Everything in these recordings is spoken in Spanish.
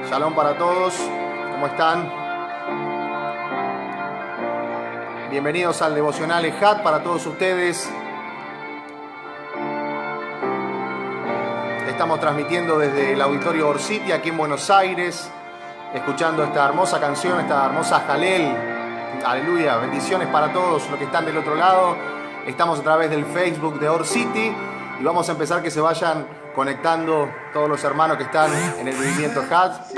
Shalom para todos, ¿cómo están? Bienvenidos al Devocional Ejat para todos ustedes. Estamos transmitiendo desde el Auditorio Orsiti aquí en Buenos Aires, escuchando esta hermosa canción, esta hermosa Jalel. Aleluya, bendiciones para todos los que están del otro lado. Estamos a través del Facebook de Orsiti y vamos a empezar que se vayan conectando todos los hermanos que están en el movimiento Ejat.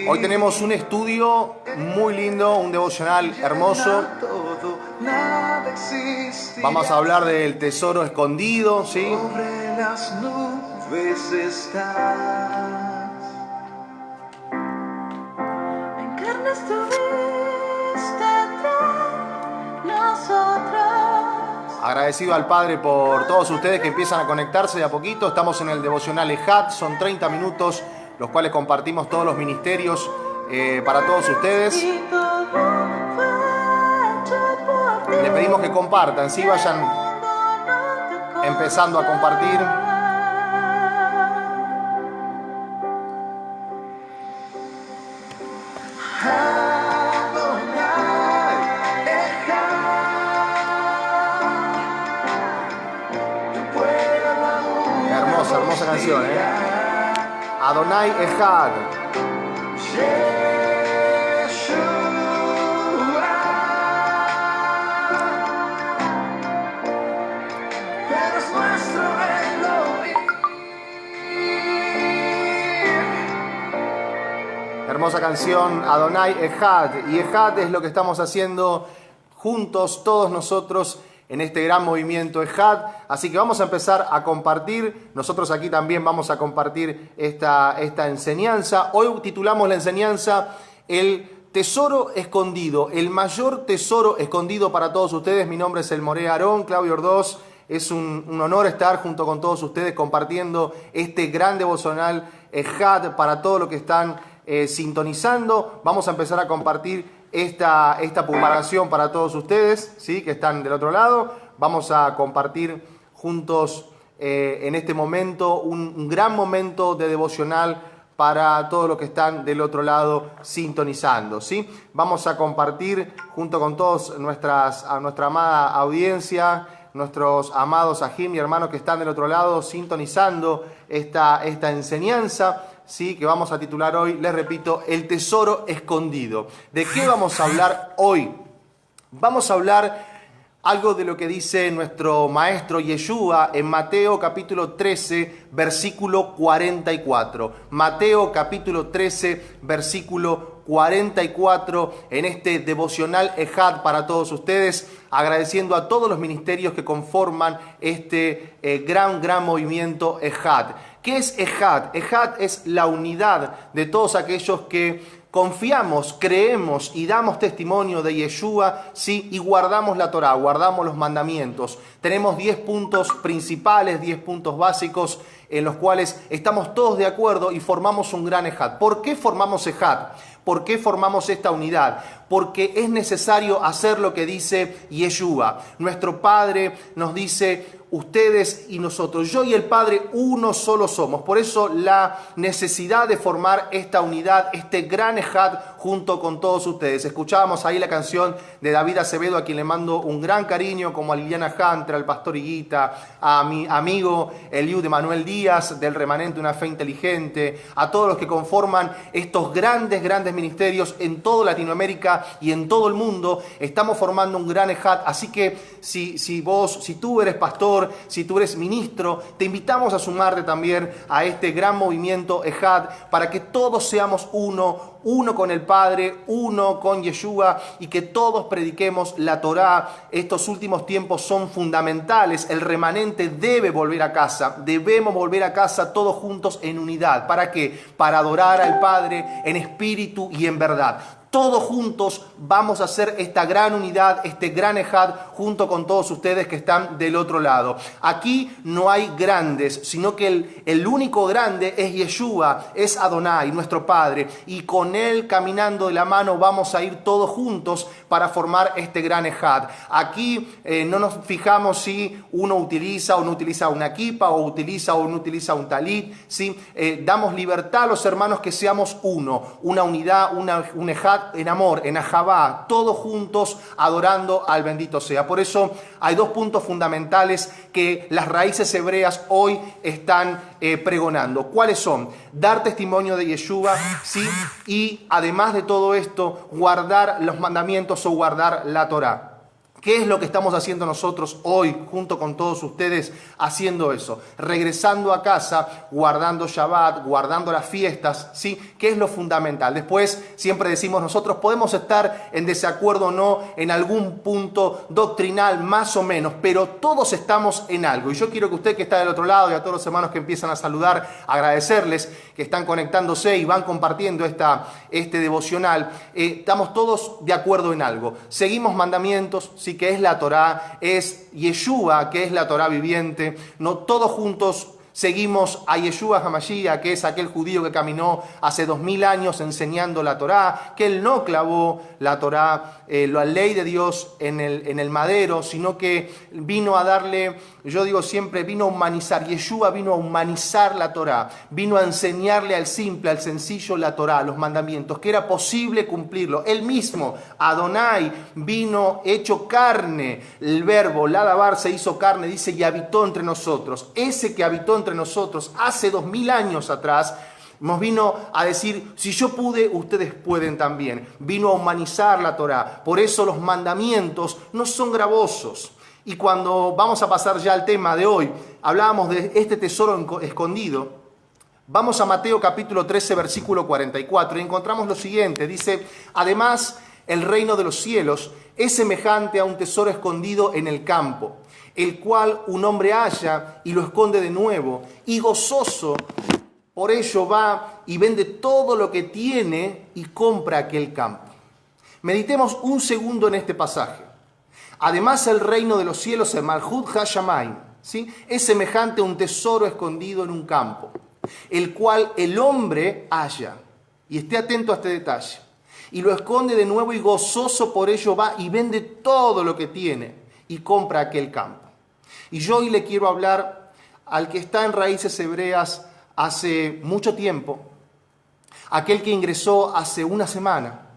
Hoy tenemos un estudio muy lindo, un devocional hermoso. Vamos a hablar del tesoro escondido, ¿sí? Sobre las nubes estás. Encarnas tu vista entre nosotros. Agradecido al Padre por todos ustedes que empiezan a conectarse de a poquito. Estamos en el devocional Ejat, son 30 minutos, los cuales compartimos todos los ministerios para todos ustedes. Le pedimos que compartan, ¿sí? Vayan empezando a compartir. Hermosa canción, ¿eh? Adonai Ejad. Hermosa canción, Adonai Ejad. Y Ejad es lo que estamos haciendo juntos todos nosotros en este gran movimiento Ejat. Así que vamos a empezar a compartir. Nosotros aquí también vamos a compartir esta enseñanza. Hoy titulamos la enseñanza El tesoro escondido, el mayor tesoro escondido para todos ustedes. Mi nombre es Elmoré Aarón, Claudio Ordós. Es un honor estar junto con todos ustedes compartiendo este gran devocional Ejat para todos los que están sintonizando. Vamos a empezar a compartir esta publicación para todos ustedes, ¿sí? Que están del otro lado. Vamos a compartir juntos en este momento un gran momento de devocional para todos los que están del otro lado sintonizando, ¿sí? Vamos a compartir junto con todos a nuestra amada audiencia, nuestros amados ajim y hermanos que están del otro lado sintonizando esta enseñanza, sí, que vamos a titular hoy, les repito, el tesoro escondido. ¿De qué vamos a hablar hoy? Vamos a hablar algo de lo que dice nuestro maestro Yeshua en Mateo capítulo 13, versículo 44. Mateo capítulo 13, versículo 44, en este devocional Ejat para todos ustedes, agradeciendo a todos los ministerios que conforman este gran movimiento Ejat. ¿Qué es Ejat? Ejat es la unidad de todos aquellos que confiamos, creemos y damos testimonio de Yeshua, sí, y guardamos la Torá, guardamos los mandamientos. Tenemos 10 puntos principales, 10 puntos básicos en los cuales estamos todos de acuerdo y formamos un gran Ejat. ¿Por qué formamos Ejat? ¿Por qué formamos esta unidad? Porque es necesario hacer lo que dice Yeshua. Nuestro Padre nos dice: ustedes y nosotros, yo y el Padre, uno solo somos. Por eso la necesidad de formar esta unidad, este gran Ejat junto con todos ustedes. Escuchábamos ahí la canción de David Acevedo, a quien le mando un gran cariño, como a Liliana Hunter, al pastor Higuita, a mi amigo Eliú de Manuel Díaz, del Remanente Una Fe Inteligente, a todos los que conforman estos grandes ministerios en toda Latinoamérica y en todo el mundo. Estamos formando un gran Ejat, así que si tú eres pastor, si tú eres ministro, te invitamos a sumarte también a este gran movimiento Ejat para que todos seamos uno con el Padre, uno con Yeshua, y que todos prediquemos la Torá. Estos últimos tiempos son fundamentales. El remanente debe volver a casa. Debemos volver a casa todos juntos en unidad. ¿Para qué? Para adorar al Padre en espíritu y en verdad. Todos juntos vamos a hacer esta gran unidad, este gran ejad, junto con todos ustedes que están del otro lado. Aquí no hay grandes, sino que el único grande es Yeshua, es Adonai, nuestro Padre. Y con Él, caminando de la mano, vamos a ir todos juntos para formar este gran ejad. Aquí no nos fijamos si uno utiliza o no utiliza una kipa, o utiliza o no utiliza un talit, ¿sí? Damos libertad a los hermanos que seamos uno, una unidad, un ejad en amor, en ahabá, todos juntos adorando al bendito sea. Por eso hay dos puntos fundamentales que las raíces hebreas hoy están pregonando. ¿Cuáles son? Dar testimonio de Yeshua, ¿sí? Y además de todo esto, guardar los mandamientos o guardar la Torá. ¿Qué es lo que estamos haciendo nosotros hoy, junto con todos ustedes, haciendo eso? Regresando a casa, guardando Shabbat, guardando las fiestas, ¿sí? ¿Qué es lo fundamental? Después siempre decimos, nosotros podemos estar en desacuerdo o no en algún punto doctrinal, más o menos, pero todos estamos en algo. Y yo quiero que usted que está del otro lado y a todos los hermanos que empiezan a saludar, agradecerles que están conectándose y van compartiendo este devocional. Estamos todos de acuerdo en algo. Seguimos mandamientos, ¿sí? Que es la Torá, es Yeshua, que es la Torá viviente. No, todos juntos seguimos a Yeshua HaMashiach, que es aquel judío que caminó hace 2000 años enseñando la Torá, que él no clavó la Torá, la ley de Dios en el madero, sino que vino a darle, yo digo siempre, vino a humanizar. Yeshua vino a humanizar la Torá, vino a enseñarle al simple, al sencillo la Torá, los mandamientos, que era posible cumplirlo. Él mismo, Adonai, vino hecho carne, el verbo, ladabar, se hizo carne, dice, y habitó entre nosotros. Ese que habitó entre nosotros hace 2000 años atrás, nos vino a decir, si yo pude, ustedes pueden también. Vino a humanizar la Torá. Por eso los mandamientos no son gravosos. Y cuando vamos a pasar ya al tema de hoy, hablábamos de este tesoro escondido. Vamos a Mateo capítulo 13, versículo 44, y encontramos lo siguiente. Dice, además, el reino de los cielos es semejante a un tesoro escondido en el campo, el cual un hombre halla y lo esconde de nuevo, y gozoso por ello va y vende todo lo que tiene y compra aquel campo. Meditemos un segundo en este pasaje. Además, el reino de los cielos, el Malhut HaShamayim, ¿sí? Es semejante a un tesoro escondido en un campo, el cual el hombre halla. Y esté atento a este detalle. Y lo esconde de nuevo y gozoso por ello va y vende todo lo que tiene y compra aquel campo. Y yo hoy le quiero hablar al que está en raíces hebreas hace mucho tiempo, aquel que ingresó hace una semana,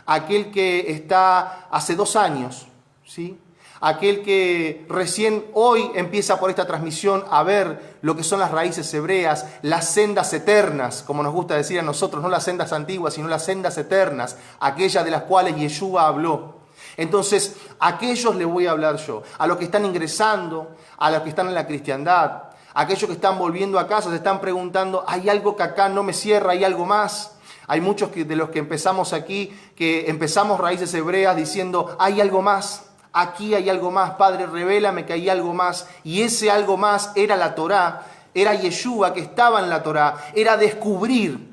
aquel que está hace 2 años, ¿sí? Aquel que recién hoy empieza por esta transmisión a ver lo que son las raíces hebreas, las sendas eternas, como nos gusta decir a nosotros, no las sendas antiguas, sino las sendas eternas, aquellas de las cuales Yeshua habló. Entonces, a aquellos les voy a hablar yo, a los que están ingresando, a los que están en la cristiandad, a aquellos que están volviendo a casa, se están preguntando, ¿hay algo que acá no me cierra? ¿Hay algo más? Hay muchos de los que empezamos aquí, que empezamos raíces hebreas diciendo, ¿hay algo más? Aquí hay algo más, Padre, revélame que hay algo más. Y ese algo más era la Torá, era Yeshua que estaba en la Torá, era descubrir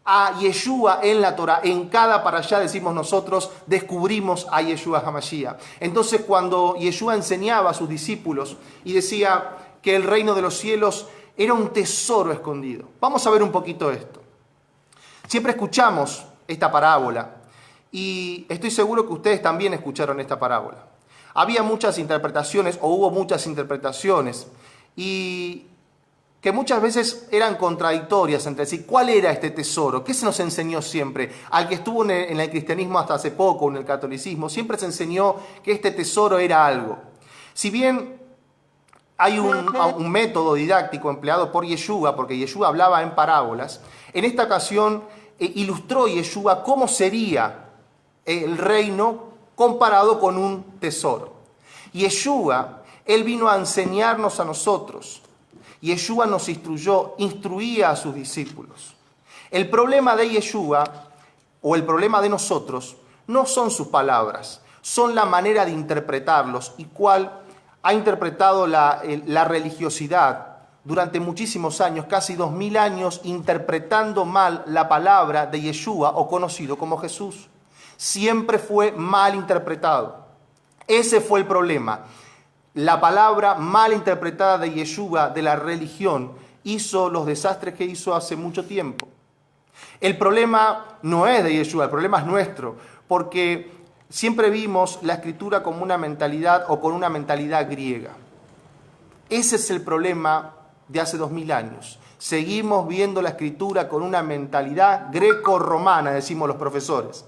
a Yeshua en la Torá. En cada parashá, decimos nosotros, descubrimos a Yeshua HaMashiach. Entonces, cuando Yeshua enseñaba a sus discípulos y decía que el reino de los cielos era un tesoro escondido. Vamos a ver un poquito esto. Siempre escuchamos esta parábola y estoy seguro que ustedes también escucharon esta parábola. Había muchas interpretaciones o hubo muchas interpretaciones y que muchas veces eran contradictorias entre sí. ¿Cuál era este tesoro? ¿Qué se nos enseñó siempre? Al que estuvo en el cristianismo hasta hace poco, en el catolicismo, siempre se enseñó que este tesoro era algo. Si bien hay un método didáctico empleado por Yeshua, porque Yeshua hablaba en parábolas, en esta ocasión ilustró Yeshua cómo sería el reino comparado con un tesoro. Yeshua, él vino a enseñarnos a nosotros. Yeshua nos instruía a sus discípulos. El problema de Yeshua, o el problema de nosotros, no son sus palabras, son la manera de interpretarlos y cuál ha interpretado la religiosidad durante muchísimos años, casi 2000 años, interpretando mal la palabra de Yeshua o conocido como Jesús. Siempre fue mal interpretado. Ese fue el problema. La palabra mal interpretada de Yeshua, de la religión, hizo los desastres que hizo hace mucho tiempo. El problema no es de Yeshua, el problema es nuestro, porque siempre vimos la Escritura como una mentalidad o con una mentalidad griega. Ese es el problema de hace 2000 años. Seguimos viendo la Escritura con una mentalidad greco-romana, decimos los profesores.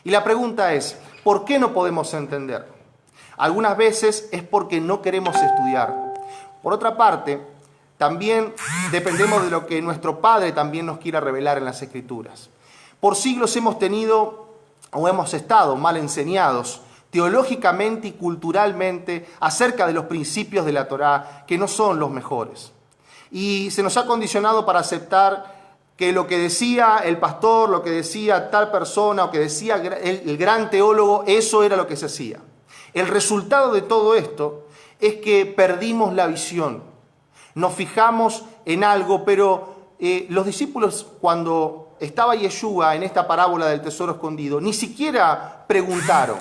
Y la pregunta es, ¿por qué no podemos entender? Algunas veces es porque no queremos estudiar. Por otra parte, también dependemos de lo que nuestro Padre también nos quiera revelar en las Escrituras. Por siglos hemos tenido o hemos estado mal enseñados teológicamente y culturalmente acerca de los principios de la Torá, que no son los mejores. Y se nos ha condicionado para aceptar que lo que decía el pastor, lo que decía tal persona o que decía el gran teólogo, eso era lo que se hacía. El resultado de todo esto es que perdimos la visión. Nos fijamos en algo, pero los discípulos, cuando estaba Yeshua en esta parábola del tesoro escondido, ni siquiera preguntaron.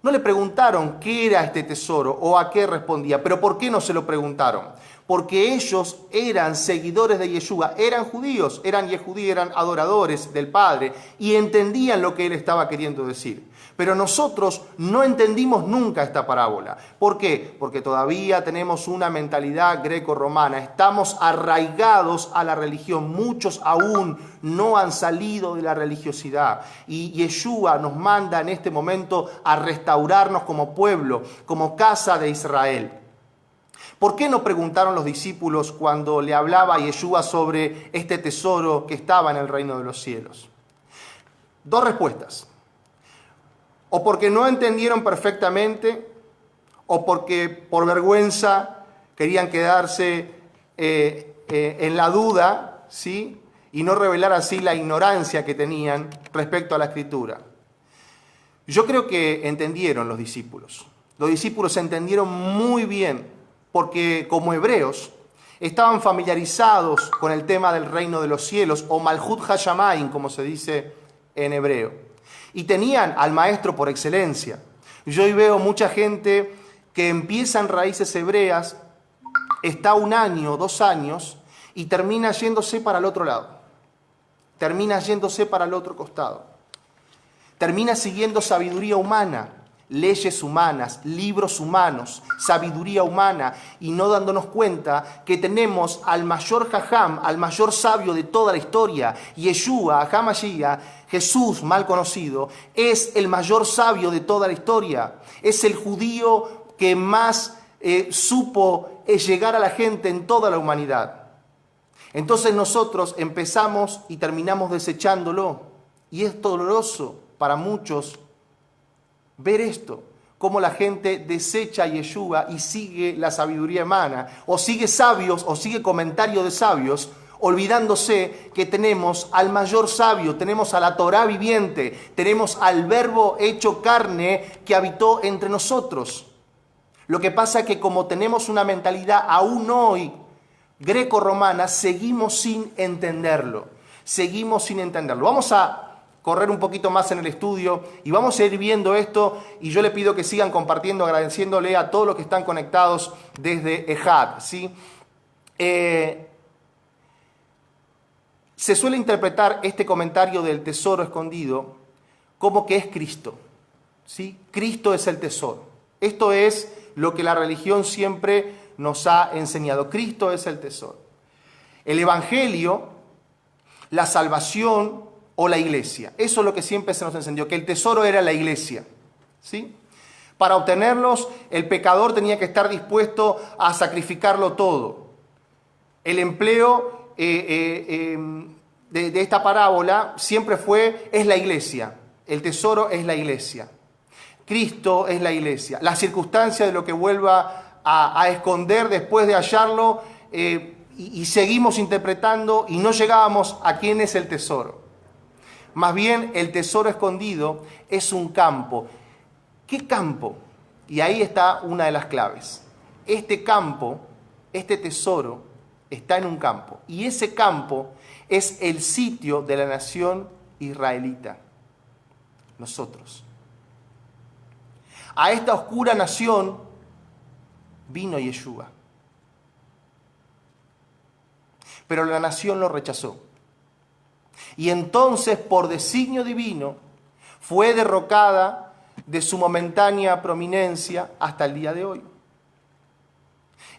No le preguntaron qué era este tesoro o a qué respondía. ¿Pero por qué no se lo preguntaron? Porque ellos eran seguidores de Yeshua, eran judíos, eran adoradores del Padre y entendían lo que él estaba queriendo decir. Pero nosotros no entendimos nunca esta parábola. ¿Por qué? Porque todavía tenemos una mentalidad greco-romana. Estamos arraigados a la religión. Muchos aún no han salido de la religiosidad. Y Yeshua nos manda en este momento a restaurarnos como pueblo, como casa de Israel. ¿Por qué no preguntaron los discípulos cuando le hablaba a Yeshua sobre este tesoro que estaba en el reino de los cielos? Dos respuestas. O porque no entendieron perfectamente, o porque por vergüenza querían quedarse en la duda, ¿sí? Y no revelar así la ignorancia que tenían respecto a la Escritura. Yo creo que entendieron los discípulos. Los discípulos entendieron muy bien, porque como hebreos estaban familiarizados con el tema del reino de los cielos, o Malhut Hashamayim, como se dice en hebreo. Y tenían al maestro por excelencia. Yo hoy veo mucha gente que empieza en raíces hebreas, está 1 año, 2 años, y termina yéndose para el otro lado. Termina yéndose para el otro costado. Termina siguiendo sabiduría humana, leyes humanas, libros humanos, sabiduría humana, y no dándonos cuenta que tenemos al mayor jajam, al mayor sabio de toda la historia, Yeshua, HaMashiach, Jesús mal conocido, es el mayor sabio de toda la historia. Es el judío que más supo llegar a la gente en toda la humanidad. Entonces nosotros empezamos y terminamos desechándolo. Y es doloroso para muchos ver esto, cómo la gente desecha a Yeshua y sigue la sabiduría humana, o sigue sabios, o sigue comentarios de sabios, olvidándose que tenemos al mayor sabio, tenemos a la Torá viviente, tenemos al Verbo hecho carne que habitó entre nosotros. Lo que pasa es que como tenemos una mentalidad aún hoy greco-romana, seguimos sin entenderlo. Vamos a correr un poquito más en el estudio y vamos a ir viendo esto, y yo le pido que sigan compartiendo, agradeciéndole a todos los que están conectados desde Ejad, ¿sí? Se suele interpretar este comentario del tesoro escondido como que es Cristo, ¿sí? Cristo es el tesoro. Esto es lo que la religión siempre nos ha enseñado. Cristo es el tesoro. El Evangelio, la salvación o la iglesia. Eso es lo que siempre se nos enseñó, que el tesoro era la iglesia, ¿sí? Para obtenerlos, el pecador tenía que estar dispuesto a sacrificarlo todo. El empleo de esta parábola siempre es la iglesia. El tesoro es la iglesia. Cristo es la iglesia. La circunstancia de lo que vuelva a esconder después de hallarlo, y seguimos interpretando y no llegábamos a quién es el tesoro. Más bien, el tesoro escondido es un campo. ¿Qué campo? Y ahí está una de las claves. Este campo, este tesoro, está en un campo. Y ese campo es el sitio de la nación israelita. nosotros. A esta oscura nación vino Yeshua. Pero la nación lo rechazó. Y entonces, por designio divino, fue derrocada de su momentánea prominencia hasta el día de hoy.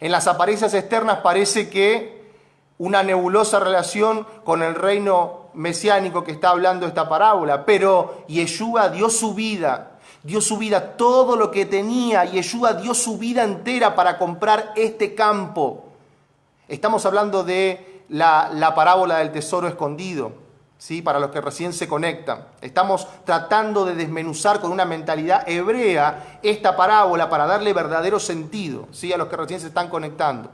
En las apariencias externas parece que una nebulosa relación con el reino mesiánico que está hablando esta parábola, pero Yeshua dio su vida, todo lo que tenía. Yeshua dio su vida entera para comprar este campo. Estamos hablando de la parábola del tesoro escondido, ¿sí? Para los que recién se conectan. Estamos tratando de desmenuzar con una mentalidad hebrea esta parábola para darle verdadero sentido, ¿sí? A los que recién se están conectando.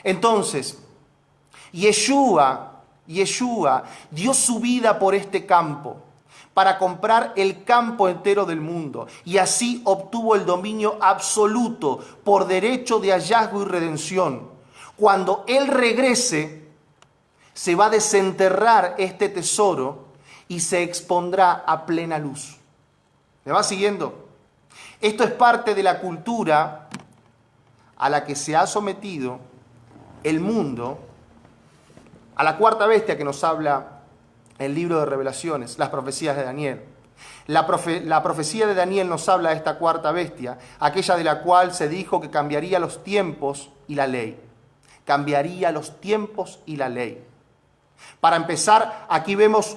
Entonces, Yeshua dio su vida por este campo, para comprar el campo entero del mundo, y así obtuvo el dominio absoluto por derecho de hallazgo y redención. Cuando Él regrese, se va a desenterrar este tesoro y se expondrá a plena luz. ¿Me va siguiendo? Esto es parte de la cultura a la que se ha sometido el mundo, a la cuarta bestia que nos habla el libro de Revelaciones, las profecías de Daniel. La profecía de Daniel nos habla de esta cuarta bestia, aquella de la cual se dijo que cambiaría los tiempos y la ley. Cambiaría los tiempos y la ley. Para empezar, aquí vemos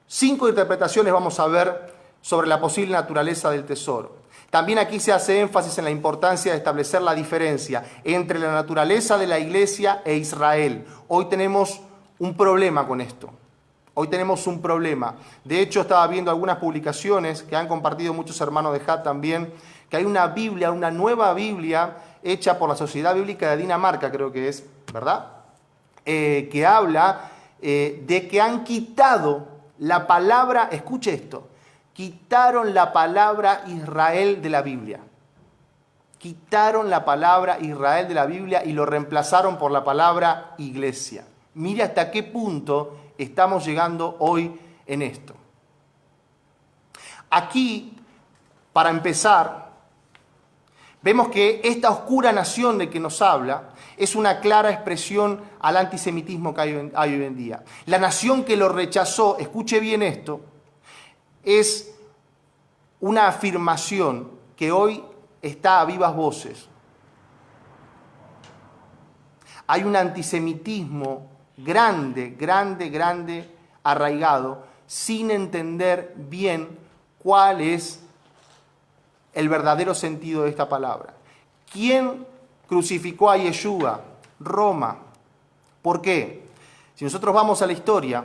5 interpretaciones, vamos a ver, sobre la posible naturaleza del tesoro. También aquí se hace énfasis en la importancia de establecer la diferencia entre la naturaleza de la iglesia e Israel. Hoy tenemos un problema con esto. Hoy tenemos un problema. De hecho, estaba viendo algunas publicaciones que han compartido muchos hermanos de JAT también, que hay una Biblia, una nueva Biblia hecha por la Sociedad Bíblica de Dinamarca, creo que es, ¿verdad? Que habla de que han quitado la palabra, escuche esto, quitaron la palabra Israel de la Biblia. Quitaron la palabra Israel de la Biblia y lo reemplazaron por la palabra iglesia. Mire hasta qué punto estamos llegando hoy en esto. Aquí, para empezar, vemos que esta oscura nación de que nos habla es una clara expresión al antisemitismo que hay hoy en día. La nación que lo rechazó, escuche bien esto, es una afirmación que hoy está a vivas voces. Hay un antisemitismo grande, arraigado, sin entender bien cuál es el verdadero sentido de esta palabra. ¿Quién crucificó a Yeshua? Roma. ¿Por qué? Si nosotros vamos a la historia,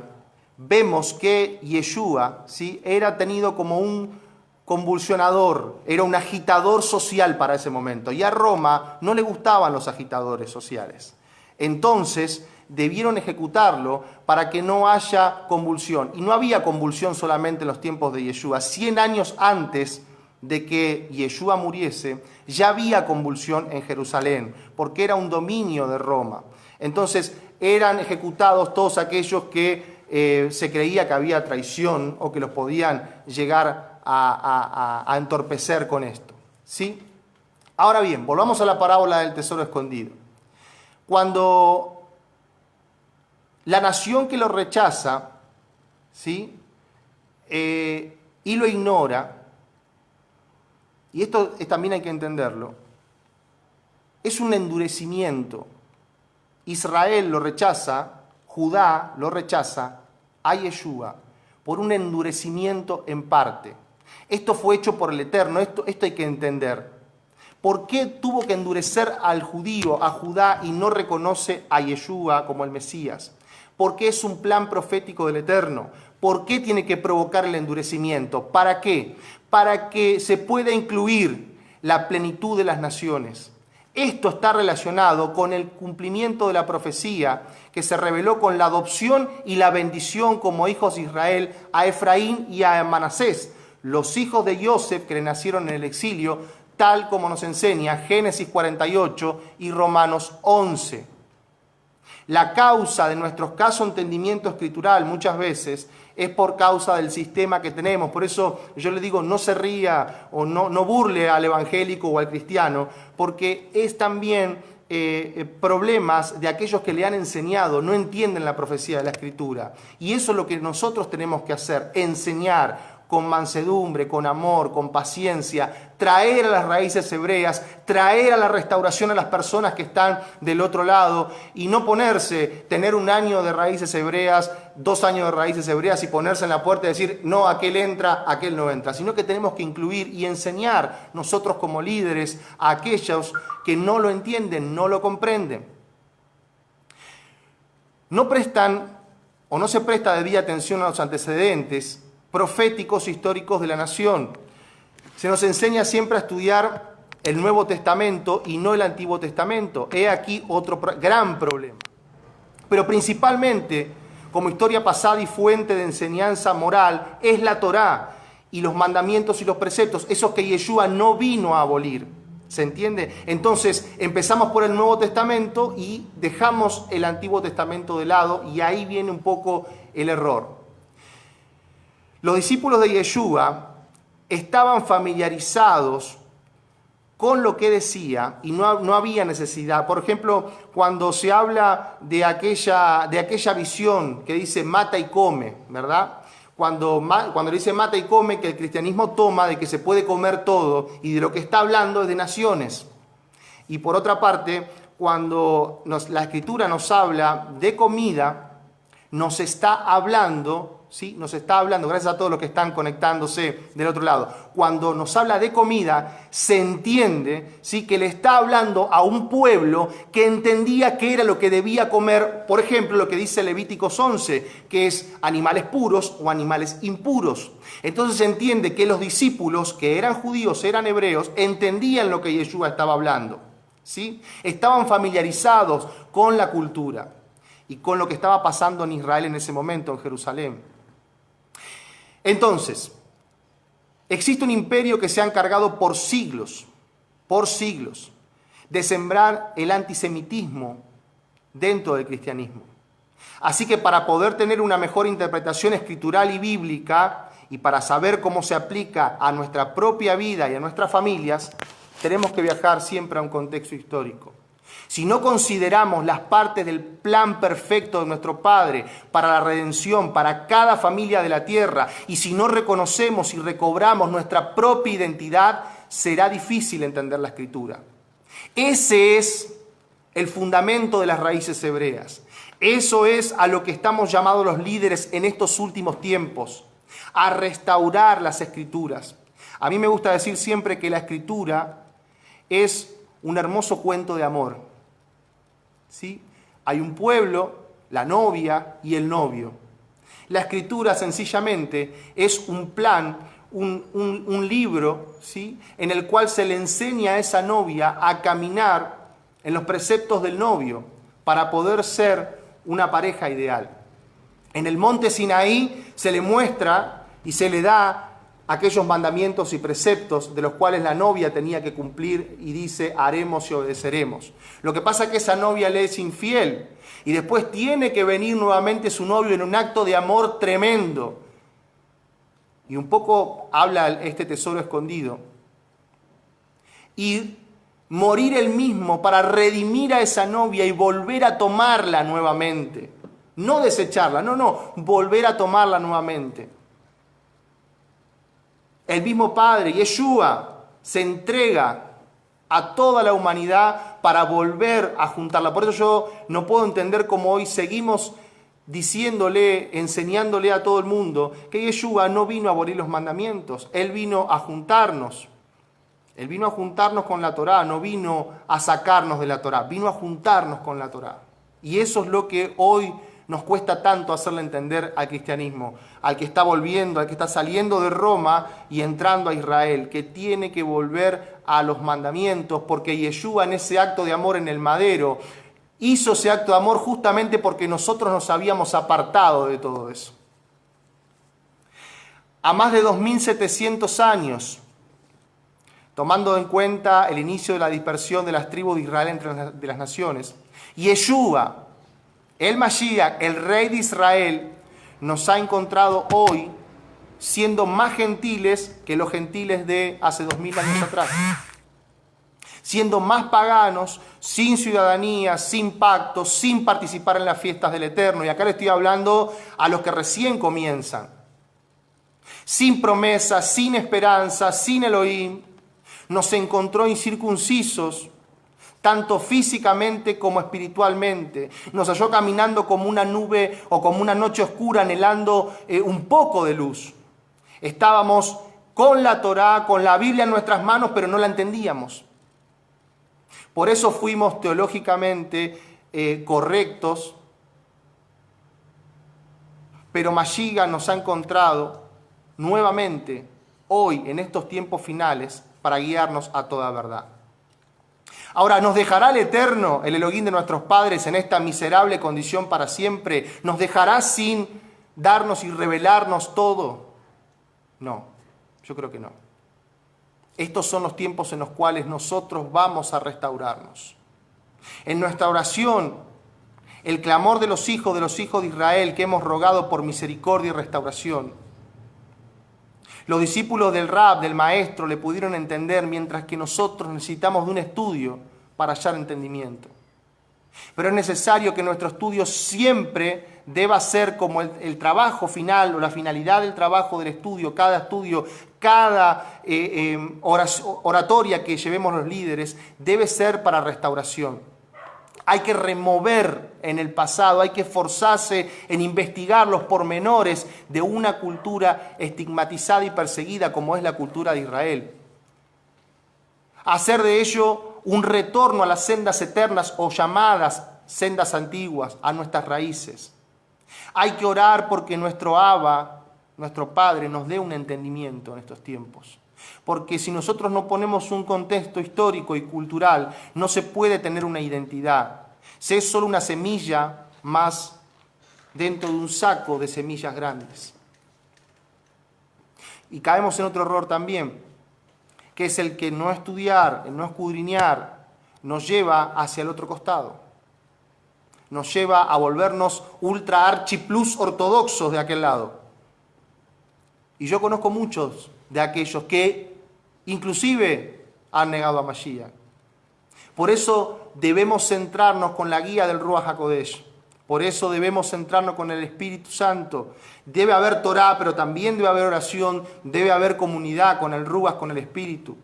vemos que Yeshua, ¿sí?, era tenido como un convulsionador, era un agitador social para ese momento. Y a Roma no le gustaban los agitadores sociales. Entonces debieron ejecutarlo para que no haya convulsión. Y no había convulsión solamente en los tiempos de Yeshua. 100 años antes de que Yeshua muriese, ya había convulsión en Jerusalén, porque era un dominio de Roma. Entonces eran ejecutados todos aquellos que se creía que había traición o que los podían llegar a entorpecer con esto, ¿sí? Ahora bien, volvamos a la parábola del tesoro escondido. Cuando la nación que lo rechaza, ¿sí?, y lo ignora, y esto también hay que entenderlo, es un endurecimiento. Israel lo rechaza, Judá lo rechaza a Yeshua por un endurecimiento en parte. Esto fue hecho por el Eterno, esto hay que entender. ¿Por qué tuvo que endurecer al judío, a Judá, y no reconoce a Yeshua como el Mesías? Porque es un plan profético del Eterno. ¿Por qué tiene que provocar el endurecimiento? ¿Para qué? Para que se pueda incluir la plenitud de las naciones. Esto está relacionado con el cumplimiento de la profecía que se reveló con la adopción y la bendición como hijos de Israel a Efraín y a Manasés, los hijos de Yosef que le nacieron en el exilio, tal como nos enseña Génesis 48 y Romanos 11. La causa de nuestro escaso entendimiento escritural muchas veces es por causa del sistema que tenemos. Por eso yo le digo, no se ría o no burle al evangélico o al cristiano, porque es también problemas de aquellos que le han enseñado, no entienden la profecía de la Escritura. Y eso es lo que nosotros tenemos que hacer, enseñar con mansedumbre, con amor, con paciencia, traer a las raíces hebreas, traer a la restauración a las personas que están del otro lado y no ponerse, tener 1 año de raíces hebreas, 2 años de raíces hebreas y ponerse en la puerta y decir, no, aquel entra, aquel no entra, sino que tenemos que incluir y enseñar nosotros como líderes a aquellos que no lo entienden, no lo comprenden. No prestan o no se presta debida atención a los antecedentes proféticos históricos de la nación. Se nos enseña siempre a estudiar el Nuevo Testamento y no el Antiguo Testamento. He aquí otro gran problema. Pero principalmente, como historia pasada y fuente de enseñanza moral, es la Torá y los mandamientos y los preceptos, esos que Yeshua no vino a abolir. ¿Se entiende? Entonces empezamos por el Nuevo Testamento y dejamos el Antiguo Testamento de lado y ahí viene un poco el error. Los discípulos de Yeshua estaban familiarizados con lo que decía y no había necesidad. Por ejemplo, cuando se habla de aquella visión que dice mata y come, ¿verdad? Cuando dice mata y come, que el cristianismo toma de que se puede comer todo y de lo que está hablando es de naciones. Y por otra parte, cuando la Escritura nos habla de comida, nos está hablando... ¿sí? Nos está hablando, gracias a todos los que están conectándose del otro lado, cuando nos habla de comida, se entiende, ¿sí? Que le está hablando a un pueblo que entendía qué era lo que debía comer, por ejemplo, lo que dice Levíticos 11, que es animales puros o animales impuros. Entonces se entiende que los discípulos, que eran judíos, eran hebreos, entendían lo que Yeshua estaba hablando, ¿sí? Estaban familiarizados con la cultura y con lo que estaba pasando en Israel en ese momento, en Jerusalén. Entonces, existe un imperio que se ha encargado por siglos, de sembrar el antisemitismo dentro del cristianismo. Así que para poder tener una mejor interpretación escritural y bíblica, y para saber cómo se aplica a nuestra propia vida y a nuestras familias, tenemos que viajar siempre a un contexto histórico. Si no consideramos las partes del plan perfecto de nuestro Padre para la redención, para cada familia de la tierra, y si no reconocemos y recobramos nuestra propia identidad, será difícil entender la Escritura. Ese es el fundamento de las raíces hebreas. Eso es a lo que estamos llamados los líderes en estos últimos tiempos, a restaurar las Escrituras. A mí me gusta decir siempre que la Escritura es un hermoso cuento de amor. ¿Sí? Hay un pueblo, la novia y el novio. La Escritura sencillamente es un plan, un libro, ¿sí? En el cual se le enseña a esa novia a caminar en los preceptos del novio para poder ser una pareja ideal. En el monte Sinaí se le muestra y se le da aquellos mandamientos y preceptos de los cuales la novia tenía que cumplir y dice, haremos y obedeceremos. Lo que pasa es que esa novia le es infiel y después tiene que venir nuevamente su novio en un acto de amor tremendo. Y un poco habla este tesoro escondido. Y morir él mismo para redimir a esa novia y volver a tomarla nuevamente. No desecharla, no, volver a tomarla nuevamente. El mismo Padre, Yeshua, se entrega a toda la humanidad para volver a juntarla. Por eso yo no puedo entender cómo hoy seguimos diciéndole, enseñándole a todo el mundo que Yeshua no vino a abolir los mandamientos. Él vino a juntarnos. Él vino a juntarnos con la Torá, no vino a sacarnos de la Torá, vino a juntarnos con la Torá. Y eso es lo que hoy nos cuesta tanto hacerle entender al cristianismo, al que está volviendo, al que está saliendo de Roma y entrando a Israel, que tiene que volver a los mandamientos, porque Yeshua en ese acto de amor en el madero hizo ese acto de amor justamente porque nosotros nos habíamos apartado de todo eso. A más de 2700 años, tomando en cuenta el inicio de la dispersión de las tribus de Israel entre las naciones, Yeshua El Mashiach, el Rey de Israel, nos ha encontrado hoy siendo más gentiles que los gentiles de hace 2000 años atrás. Siendo más paganos, sin ciudadanía, sin pacto, sin participar en las fiestas del Eterno. Y acá le estoy hablando a los que recién comienzan. Sin promesa, sin esperanza, sin Elohim. Nos encontró incircuncisos, tanto físicamente como espiritualmente. Nos halló caminando como una nube o como una noche oscura, anhelando un poco de luz. Estábamos con la Torá, con la Biblia en nuestras manos, pero no la entendíamos. Por eso fuimos teológicamente correctos, pero Mashiach nos ha encontrado nuevamente hoy, en estos tiempos finales, para guiarnos a toda verdad. Ahora, ¿nos dejará el Eterno, el Elohim de nuestros padres, en esta miserable condición para siempre? ¿Nos dejará sin darnos y revelarnos todo? No, yo creo que no. Estos son los tiempos en los cuales nosotros vamos a restaurarnos. En nuestra oración, el clamor de los hijos de Israel que hemos rogado por misericordia y restauración, los discípulos del Rab, del Maestro, le pudieron entender, mientras que nosotros necesitamos de un estudio para hallar entendimiento. Pero es necesario que nuestro estudio siempre deba ser como el trabajo final o la finalidad del trabajo del estudio, cada oratoria que llevemos los líderes debe ser para restauración. Hay que remover en el pasado, hay que esforzarse en investigar los pormenores de una cultura estigmatizada y perseguida como es la cultura de Israel. Hacer de ello un retorno a las sendas eternas o llamadas sendas antiguas, a nuestras raíces. Hay que orar porque nuestro Abba, nuestro Padre, nos dé un entendimiento en estos tiempos. Porque si nosotros no ponemos un contexto histórico y cultural, no se puede tener una identidad. Se es solo una semilla más dentro de un saco de semillas grandes. Y caemos en otro error también, que es el que no estudiar, el no escudriñar, nos lleva hacia el otro costado. Nos lleva a volvernos ultra archi plus ortodoxos de aquel lado. Y yo conozco muchos de aquellos que inclusive han negado a Mashiach. Por eso debemos centrarnos con la guía del Ruach HaKodesh. Por eso debemos centrarnos con el Espíritu Santo. Debe haber Torá, pero también debe haber oración, debe haber comunidad con el Ruach, con el Espíritu.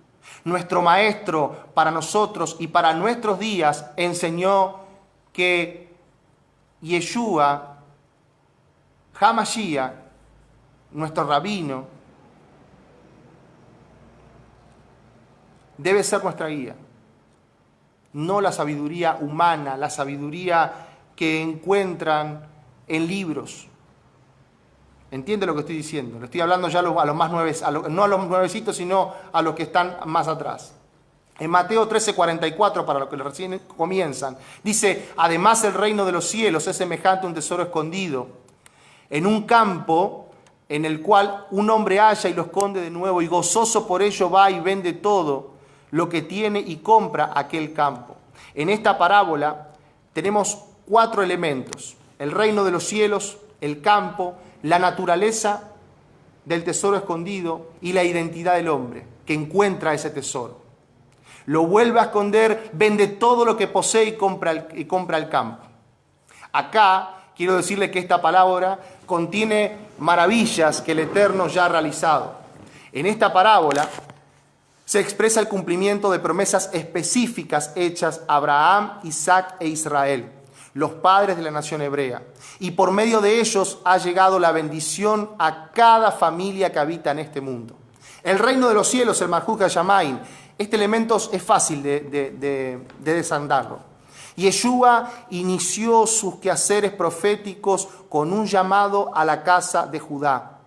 Nuestro Maestro para nosotros y para nuestros días enseñó que Yeshua, HaMashiach, nuestro rabino, debe ser nuestra guía. No la sabiduría humana, la sabiduría que encuentran en libros. ¿Entiende lo que estoy diciendo? Le estoy hablando ya a los más nuevecitos, no a los nuevecitos, sino a los que están más atrás. En Mateo 13:44, para los que recién comienzan, dice: además el reino de los cielos es semejante a un tesoro escondido en un campo, en el cual un hombre halla y lo esconde de nuevo, y gozoso por ello va y vende todo lo que tiene y compra aquel campo. En esta parábola tenemos 4 elementos: el reino de los cielos, el campo, la naturaleza del tesoro escondido y la identidad del hombre que encuentra ese tesoro. Lo vuelve a esconder, vende todo lo que posee y compra el campo. Acá quiero decirle que esta palabra contiene maravillas que el Eterno ya ha realizado. En esta parábola se expresa el cumplimiento de promesas específicas hechas a Abraham, Isaac e Israel, los padres de la nación hebrea. Y por medio de ellos ha llegado la bendición a cada familia que habita en este mundo. El reino de los cielos, el Malhut HaShamayim, este elemento es fácil de desandarlo. Yeshua inició sus quehaceres proféticos con un llamado a la casa de Judá.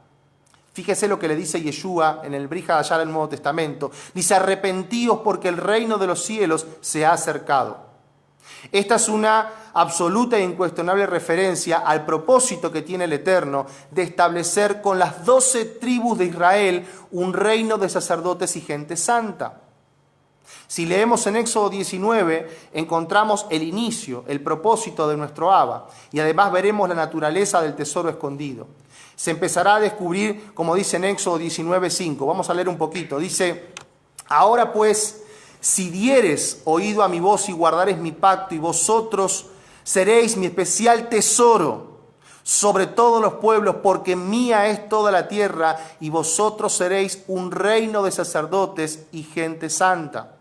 Fíjese lo que le dice Yeshua en el Brit Hadashah del Nuevo Testamento. Dice: arrepentíos porque el reino de los cielos se ha acercado. Esta es una absoluta e incuestionable referencia al propósito que tiene el Eterno de establecer con las 12 tribus de Israel un reino de sacerdotes y gente santa. Si leemos en Éxodo 19, encontramos el inicio, el propósito de nuestro Abba, y además veremos la naturaleza del tesoro escondido. Se empezará a descubrir, como dice en Éxodo 19:5. Vamos a leer un poquito. Dice: ahora pues, si dieres oído a mi voz y guardares mi pacto, y vosotros seréis mi especial tesoro sobre todos los pueblos, porque mía es toda la tierra, y vosotros seréis un reino de sacerdotes y gente santa.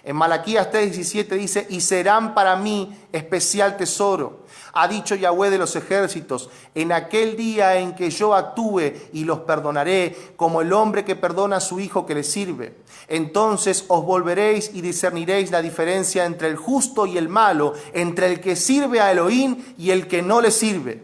En Malaquías 3:17 dice: y serán para mí especial tesoro. Ha dicho Yahweh de los ejércitos: en aquel día en que yo actúe y los perdonaré, como el hombre que perdona a su hijo que le sirve. Entonces os volveréis y discerniréis la diferencia entre el justo y el malo, entre el que sirve a Elohim y el que no le sirve.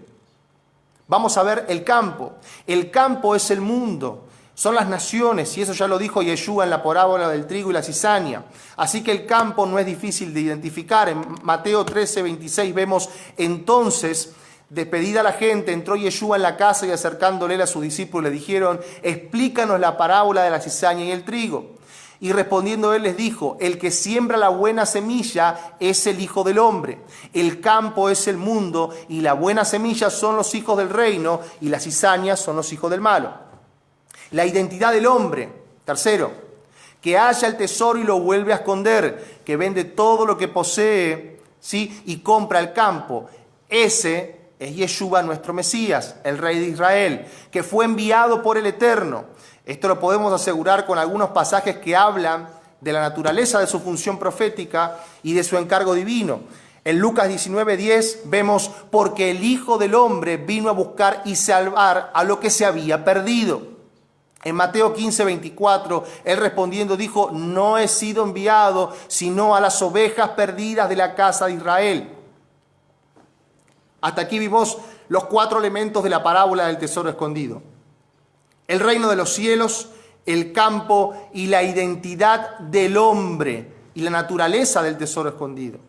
Vamos a ver el campo. El campo es el mundo. Son las naciones, y eso ya lo dijo Yeshua en la parábola del trigo y la cizaña. Así que el campo no es difícil de identificar. En Mateo 13:26 vemos: entonces, despedida la gente, entró Yeshua en la casa, y acercándole a sus discípulos le dijeron: explícanos la parábola de la cizaña y el trigo. Y respondiendo él les dijo: el que siembra la buena semilla es el Hijo del Hombre. El campo es el mundo, y la buena semilla son los hijos del reino, y las cizañas son los hijos del malo. La identidad del hombre. Tercero, que halla el tesoro y lo vuelve a esconder, que vende todo lo que posee, ¿sí?, y compra el campo. Ese es Yeshua, nuestro Mesías, el Rey de Israel, que fue enviado por el Eterno. Esto lo podemos asegurar con algunos pasajes que hablan de la naturaleza de su función profética y de su encargo divino. En Lucas 19:10 vemos: porque el Hijo del Hombre vino a buscar y salvar a lo que se había perdido. En Mateo 15:24, él respondiendo dijo: no he sido enviado sino a las ovejas perdidas de la casa de Israel. Hasta aquí vimos los 4 elementos de la parábola del tesoro escondido: el reino de los cielos, el campo y la identidad del hombre y la naturaleza del tesoro escondido.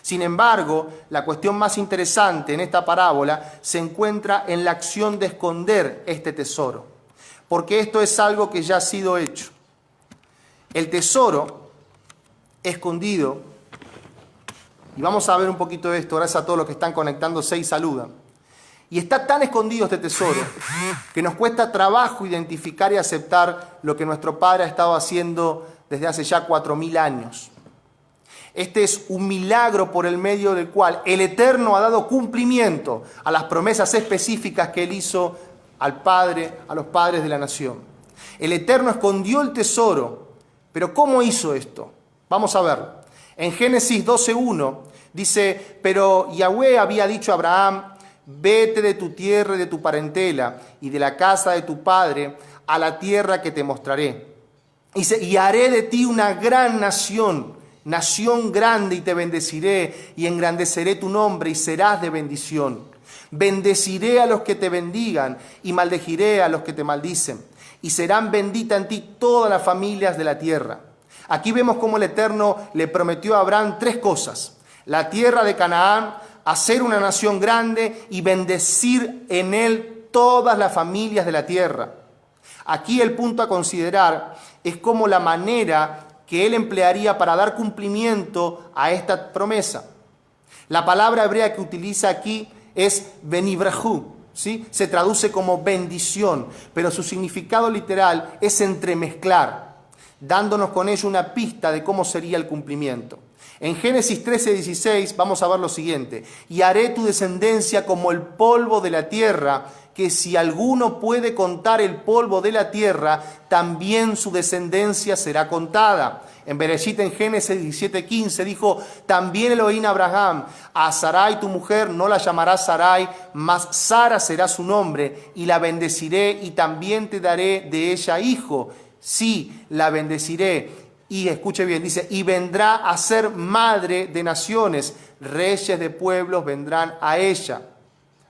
Sin embargo, la cuestión más interesante en esta parábola se encuentra en la acción de esconder este tesoro, porque esto es algo que ya ha sido hecho. El tesoro escondido, y vamos a ver un poquito de esto, gracias a todos los que están conectándose y saludan. Y está tan escondido este tesoro que nos cuesta trabajo identificar y aceptar lo que nuestro Padre ha estado haciendo desde hace ya 4000 años. Este es un milagro por el medio del cual el Eterno ha dado cumplimiento a las promesas específicas que Él hizo al Padre, a los padres de la nación. El Eterno escondió el tesoro, pero ¿cómo hizo esto? Vamos a verlo. En Génesis 12:1 dice: pero Yahweh había dicho a Abraham: vete de tu tierra y de tu parentela y de la casa de tu padre a la tierra que te mostraré. Dice: y haré de ti una gran nación, nación grande, y te bendeciré y engrandeceré tu nombre y serás de bendición. Bendeciré a los que te bendigan y maldeciré a los que te maldicen, y serán benditas en ti todas las familias de la tierra. Aquí vemos cómo el Eterno le prometió a Abraham 3 cosas: la tierra de Canaán, hacer una nación grande y bendecir en él todas las familias de la tierra. Aquí el punto a considerar es cómo la manera que él emplearía para dar cumplimiento a esta promesa. La palabra hebrea que utiliza aquí es benibrajú, ¿sí? Se traduce como bendición, pero su significado literal es entremezclar, dándonos con ello una pista de cómo sería el cumplimiento. En Génesis 13:16 vamos a ver lo siguiente: y haré tu descendencia como el polvo de la tierra, que si alguno puede contar el polvo de la tierra, también su descendencia será contada. En Bereshit, en Génesis 17:15 dijo: también Elohim a Abraham: a Sarai tu mujer no la llamarás Sarai, mas Sara será su nombre, y la bendeciré y también te daré de ella hijo. Sí, la bendeciré. Y escuche bien, dice: y vendrá a ser madre de naciones, reyes de pueblos vendrán a ella.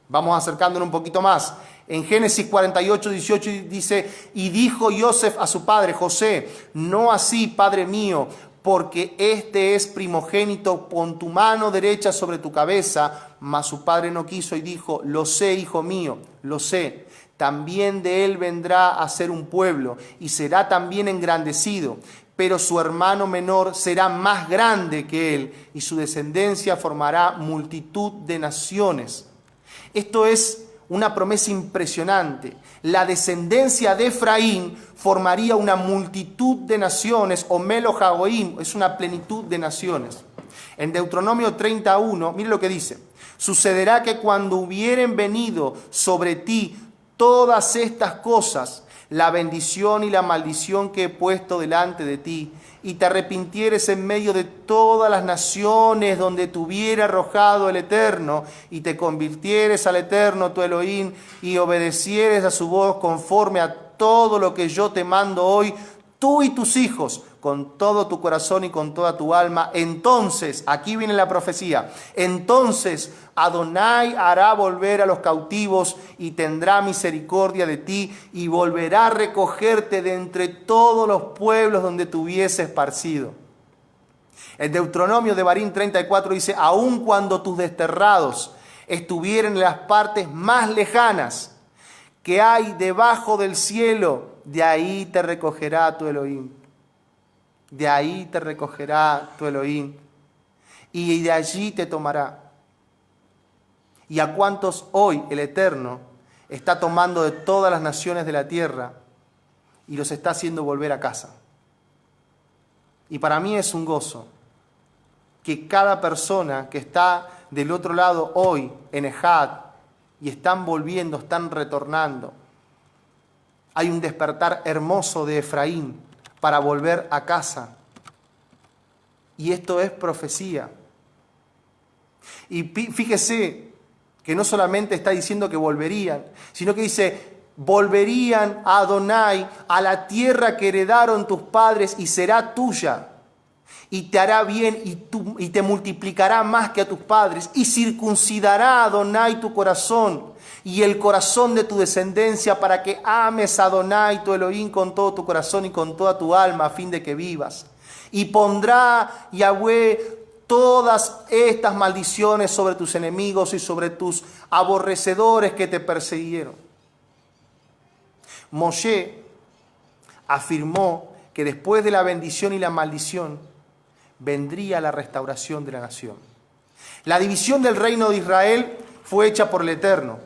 Vamos acercándonos un poquito más. En Génesis 48:18 dice: y dijo Yosef a su padre José: no así, padre mío, porque este es primogénito, pon tu mano derecha sobre tu cabeza. Mas su padre no quiso y dijo: lo sé, hijo mío, lo sé. También de él vendrá a ser un pueblo y será también engrandecido. pero su hermano menor será más grande que él, y su descendencia formará multitud de naciones. Esto es una promesa impresionante. La descendencia de Efraín formaría una multitud de naciones, o Melo Hagoim, es una plenitud de naciones. En Deuteronomio 31, mire lo que dice: sucederá que cuando hubieren venido sobre ti todas estas cosas, la bendición y la maldición que he puesto delante de ti, y te arrepintieres en medio de todas las naciones donde te hubiera arrojado el Eterno, y te convirtieres al Eterno tu Elohim, y obedecieres a su voz conforme a todo lo que yo te mando hoy, tú y tus hijos, con todo tu corazón y con toda tu alma. Entonces, aquí viene la profecía, entonces Adonai hará volver a los cautivos y tendrá misericordia de ti y volverá a recogerte de entre todos los pueblos donde te hubiese esparcido. El Deuteronomio de Barín 34 dice: aun cuando tus desterrados estuvieran en las partes más lejanas que hay debajo del cielo, de ahí te recogerá tu Elohim. De ahí te recogerá tu Elohim, y de allí te tomará. ¿Y a cuántos hoy el Eterno está tomando de todas las naciones de la tierra y los está haciendo volver a casa? Y para mí es un gozo que cada persona que está del otro lado hoy en Ejad y están volviendo, están retornando, hay un despertar hermoso de Efraín para volver a casa. Y esto es profecía. Y fíjese que no solamente está diciendo que volverían, sino que dice: volverían a Adonai, a la tierra que heredaron tus padres, y será tuya. Y te hará bien y te multiplicará más que a tus padres. Y circuncidará a Adonai tu corazón y el corazón de tu descendencia, para que ames a Adonai tu Elohim con todo tu corazón y con toda tu alma, a fin de que vivas. Y pondrá Yahweh todas estas maldiciones sobre tus enemigos y sobre tus aborrecedores que te persiguieron. Moshe afirmó que después de la bendición y la maldición vendría la restauración de la nación. La división del reino de Israel fue hecha por el Eterno,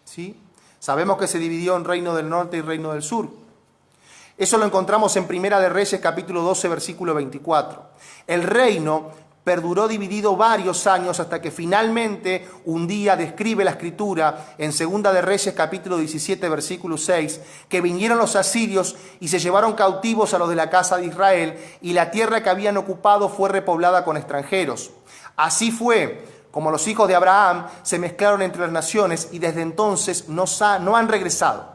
¿sí? Sabemos que se dividió en reino del norte y reino del sur. Eso lo encontramos en Primera de Reyes, capítulo 12, versículo 24. El reino perduró dividido varios años hasta que finalmente un día describe la Escritura en Segunda de Reyes, capítulo 17, versículo 6, que vinieron los asirios y se llevaron cautivos a los de la casa de Israel, y la tierra que habían ocupado fue repoblada con extranjeros. Así fue como los hijos de Abraham se mezclaron entre las naciones, y desde entonces no han regresado.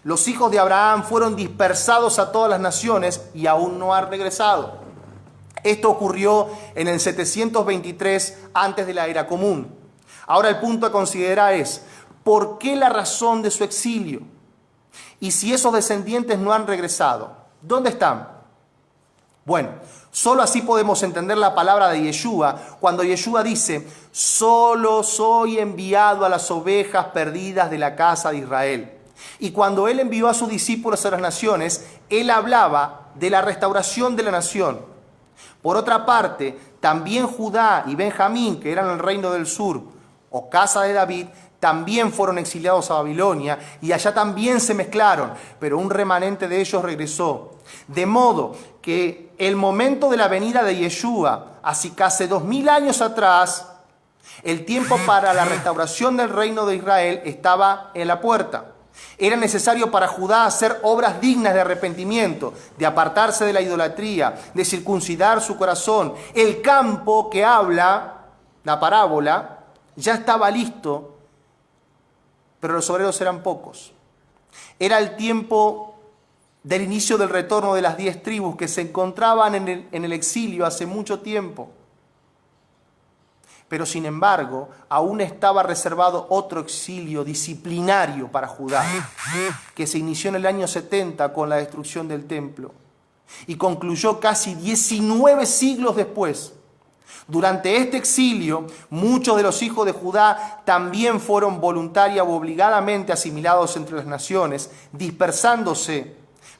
Los hijos de Abraham fueron dispersados a todas las naciones y aún no han regresado. Esto ocurrió en el 723 antes de la era común. Ahora el punto a considerar es: ¿por qué la razón de su exilio? Y si esos descendientes no han regresado, ¿dónde están? Bueno, solo así podemos entender la palabra de Yeshua cuando Yeshua dice: solo soy enviado a las ovejas perdidas de la casa de Israel. Y cuando él envió a sus discípulos a las naciones, él hablaba de la restauración de la nación. Por otra parte, también Judá y Benjamín, que eran el reino del sur, o casa de David, también fueron exiliados a Babilonia, y allá también se mezclaron, pero un remanente de ellos regresó. De modo que el momento de la venida de Yeshua, así casi 2000 años atrás, el tiempo para la restauración del reino de Israel estaba en la puerta. Era necesario para Judá hacer obras dignas de arrepentimiento, de apartarse de la idolatría, de circuncidar su corazón. El campo que habla la parábola ya estaba listo, pero los obreros eran pocos. Era el tiempo del inicio del retorno de las 10 tribus que se encontraban en el exilio hace mucho tiempo. Pero sin embargo, aún estaba reservado otro exilio disciplinario para Judá, que se inició en el año 70 con la destrucción del templo y concluyó casi 19 siglos después. Durante este exilio, muchos de los hijos de Judá también fueron voluntaria o obligadamente asimilados entre las naciones, dispersándose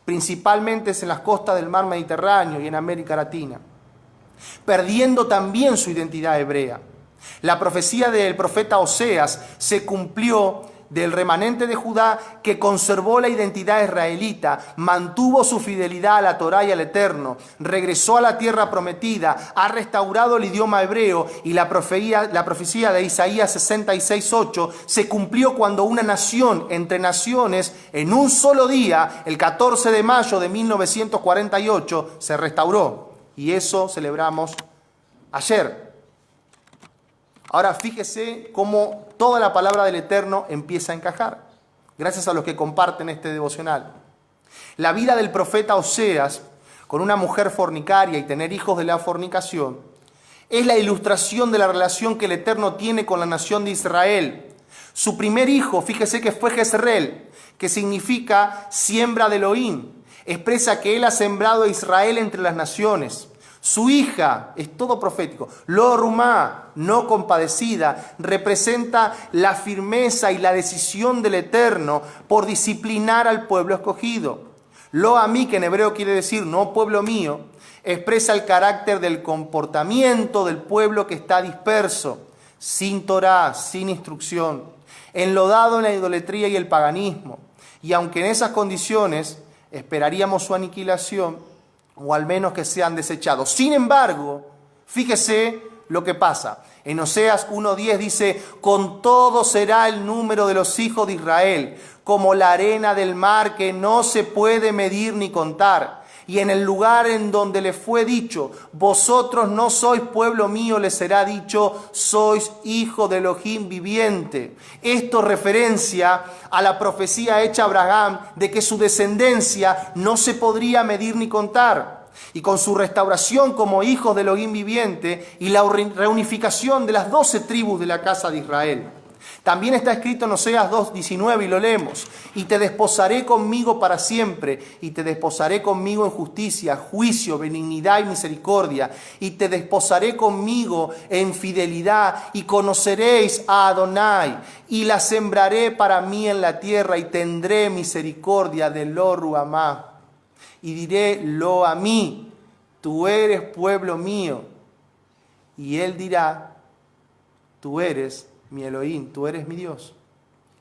principalmente en las costas del mar Mediterráneo y en América Latina, perdiendo también su identidad hebrea. La profecía del profeta Oseas se cumplió del remanente de Judá que conservó la identidad israelita, mantuvo su fidelidad a la Torá y al Eterno, regresó a la tierra prometida, ha restaurado el idioma hebreo, y la profecía de Isaías 66:8 se cumplió cuando una nación entre naciones en un solo día, el 14 de mayo de 1948, se restauró. Y eso celebramos ayer. Ahora fíjese cómo toda la palabra del Eterno empieza a encajar, gracias a los que comparten este devocional. La vida del profeta Oseas, con una mujer fornicaria y tener hijos de la fornicación, es la ilustración de la relación que el Eterno tiene con la nación de Israel. Su primer hijo, fíjese que fue Jezreel, que significa siembra de Elohim. Expresa que él ha sembrado a Israel entre las naciones. Su hija, es todo profético, Lo Rumá, no compadecida, representa la firmeza y la decisión del Eterno por disciplinar al pueblo escogido. Lo Amí, que en hebreo quiere decir no pueblo mío, expresa el carácter del comportamiento del pueblo que está disperso, sin Torá, sin instrucción, enlodado en la idolatría y el paganismo. Y aunque en esas condiciones esperaríamos su aniquilación, o al menos que sean desechados. Sin embargo, fíjese lo que pasa. En Oseas 1:10 dice: con todo será el número de los hijos de Israel, como la arena del mar que no se puede medir ni contar. Y en el lugar en donde le fue dicho, vosotros no sois pueblo mío, le será dicho, sois hijo de Elohim viviente. Esto referencia a la profecía hecha a Abraham de que su descendencia no se podría medir ni contar. Y con su restauración como hijos de Elohim viviente y la reunificación de las 12 tribus de la casa de Israel. También está escrito en Oseas 2:19 y lo leemos: y te desposaré conmigo para siempre, y te desposaré conmigo en justicia, juicio, benignidad y misericordia, y te desposaré conmigo en fidelidad, y conoceréis a Adonai, y la sembraré para mí en la tierra, y tendré misericordia de Lo Ruamá. Y diré Lo Amí, tú eres pueblo mío. Y él dirá, tú eres mi Elohim, tú eres mi Dios.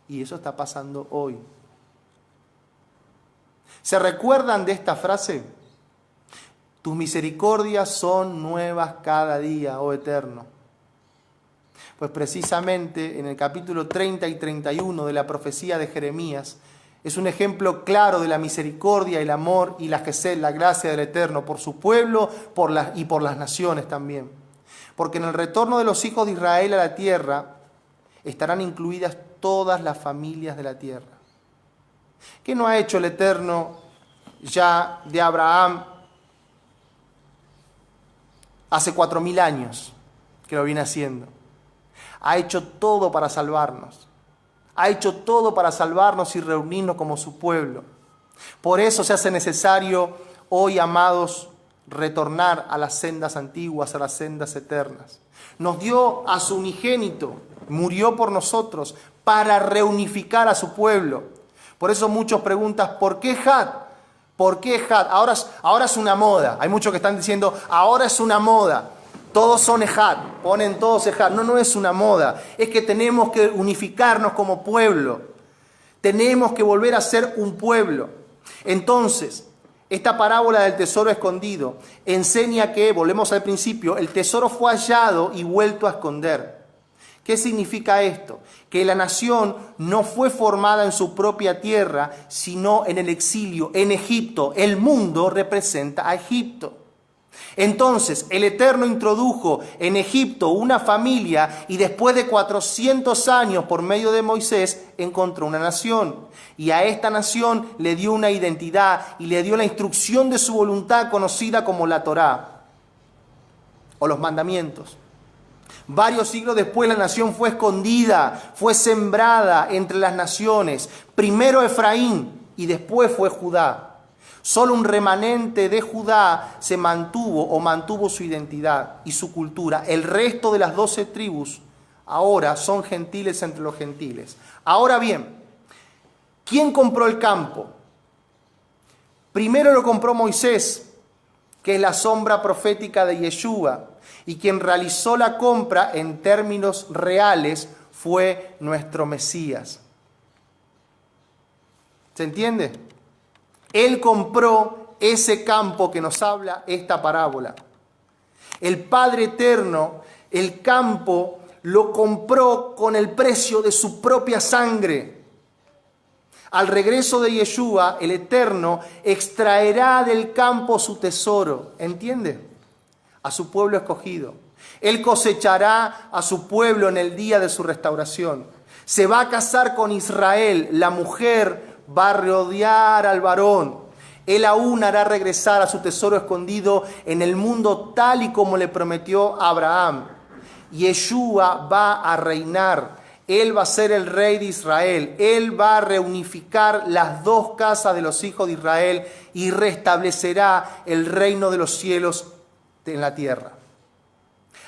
Y eso está pasando hoy. ¿Se recuerdan de esta frase? Tus misericordias son nuevas cada día, oh Eterno. Pues precisamente en el capítulo 30 y 31 de la profecía de Jeremías, es un ejemplo claro de la misericordia, el amor y la gesed, la gracia del Eterno por su pueblo y por las naciones también. Porque en el retorno de los hijos de Israel a la tierra estarán incluidas todas las familias de la tierra. ¿Qué no ha hecho el Eterno ya de Abraham hace 4000 años que lo viene haciendo? Ha hecho todo para salvarnos. Ha hecho todo para salvarnos y reunirnos como su pueblo. Por eso se hace necesario hoy, amados, retornar a las sendas antiguas, a las sendas eternas. Nos dio a su unigénito, murió por nosotros para reunificar a su pueblo. Por eso muchos preguntan, ¿por qué Had? ¿Por qué Had? Ahora es una moda. Hay muchos que están diciendo, ahora es una moda. Todos son Ejad, ponen todos Ejad. No es una moda. Es que tenemos que unificarnos como pueblo. Tenemos que volver a ser un pueblo. Entonces, esta parábola del tesoro escondido enseña que, volvemos al principio, el tesoro fue hallado y vuelto a esconder. ¿Qué significa esto? Que la nación no fue formada en su propia tierra, sino en el exilio, en Egipto. El mundo representa a Egipto. Entonces, el Eterno introdujo en Egipto una familia y después de 400 años, por medio de Moisés, encontró una nación. Y a esta nación le dio una identidad y le dio la instrucción de su voluntad conocida como la Torá o los mandamientos. Varios siglos después la nación fue escondida, fue sembrada entre las naciones. Primero Efraín y después fue Judá. Solo un remanente de Judá se mantuvo su identidad y su cultura. El resto de las 12 tribus ahora son gentiles entre los gentiles. Ahora bien, ¿quién compró el campo? Primero lo compró Moisés, que es la sombra profética de Yeshua, y quien realizó la compra en términos reales fue nuestro Mesías. ¿Se entiende? Él compró ese campo que nos habla esta parábola. El Padre Eterno, el campo, lo compró con el precio de su propia sangre. Al regreso de Yeshua, el Eterno extraerá del campo su tesoro. ¿Entiende? A su pueblo escogido. Él cosechará a su pueblo en el día de su restauración. Se va a casar con Israel. La mujer va a rodear al varón. Él aún hará regresar a su tesoro escondido en el mundo tal y como le prometió a Abraham. Yeshua va a reinar. Él va a ser el rey de Israel. Él va a reunificar las dos casas de los hijos de Israel y restablecerá el reino de los cielos en la tierra.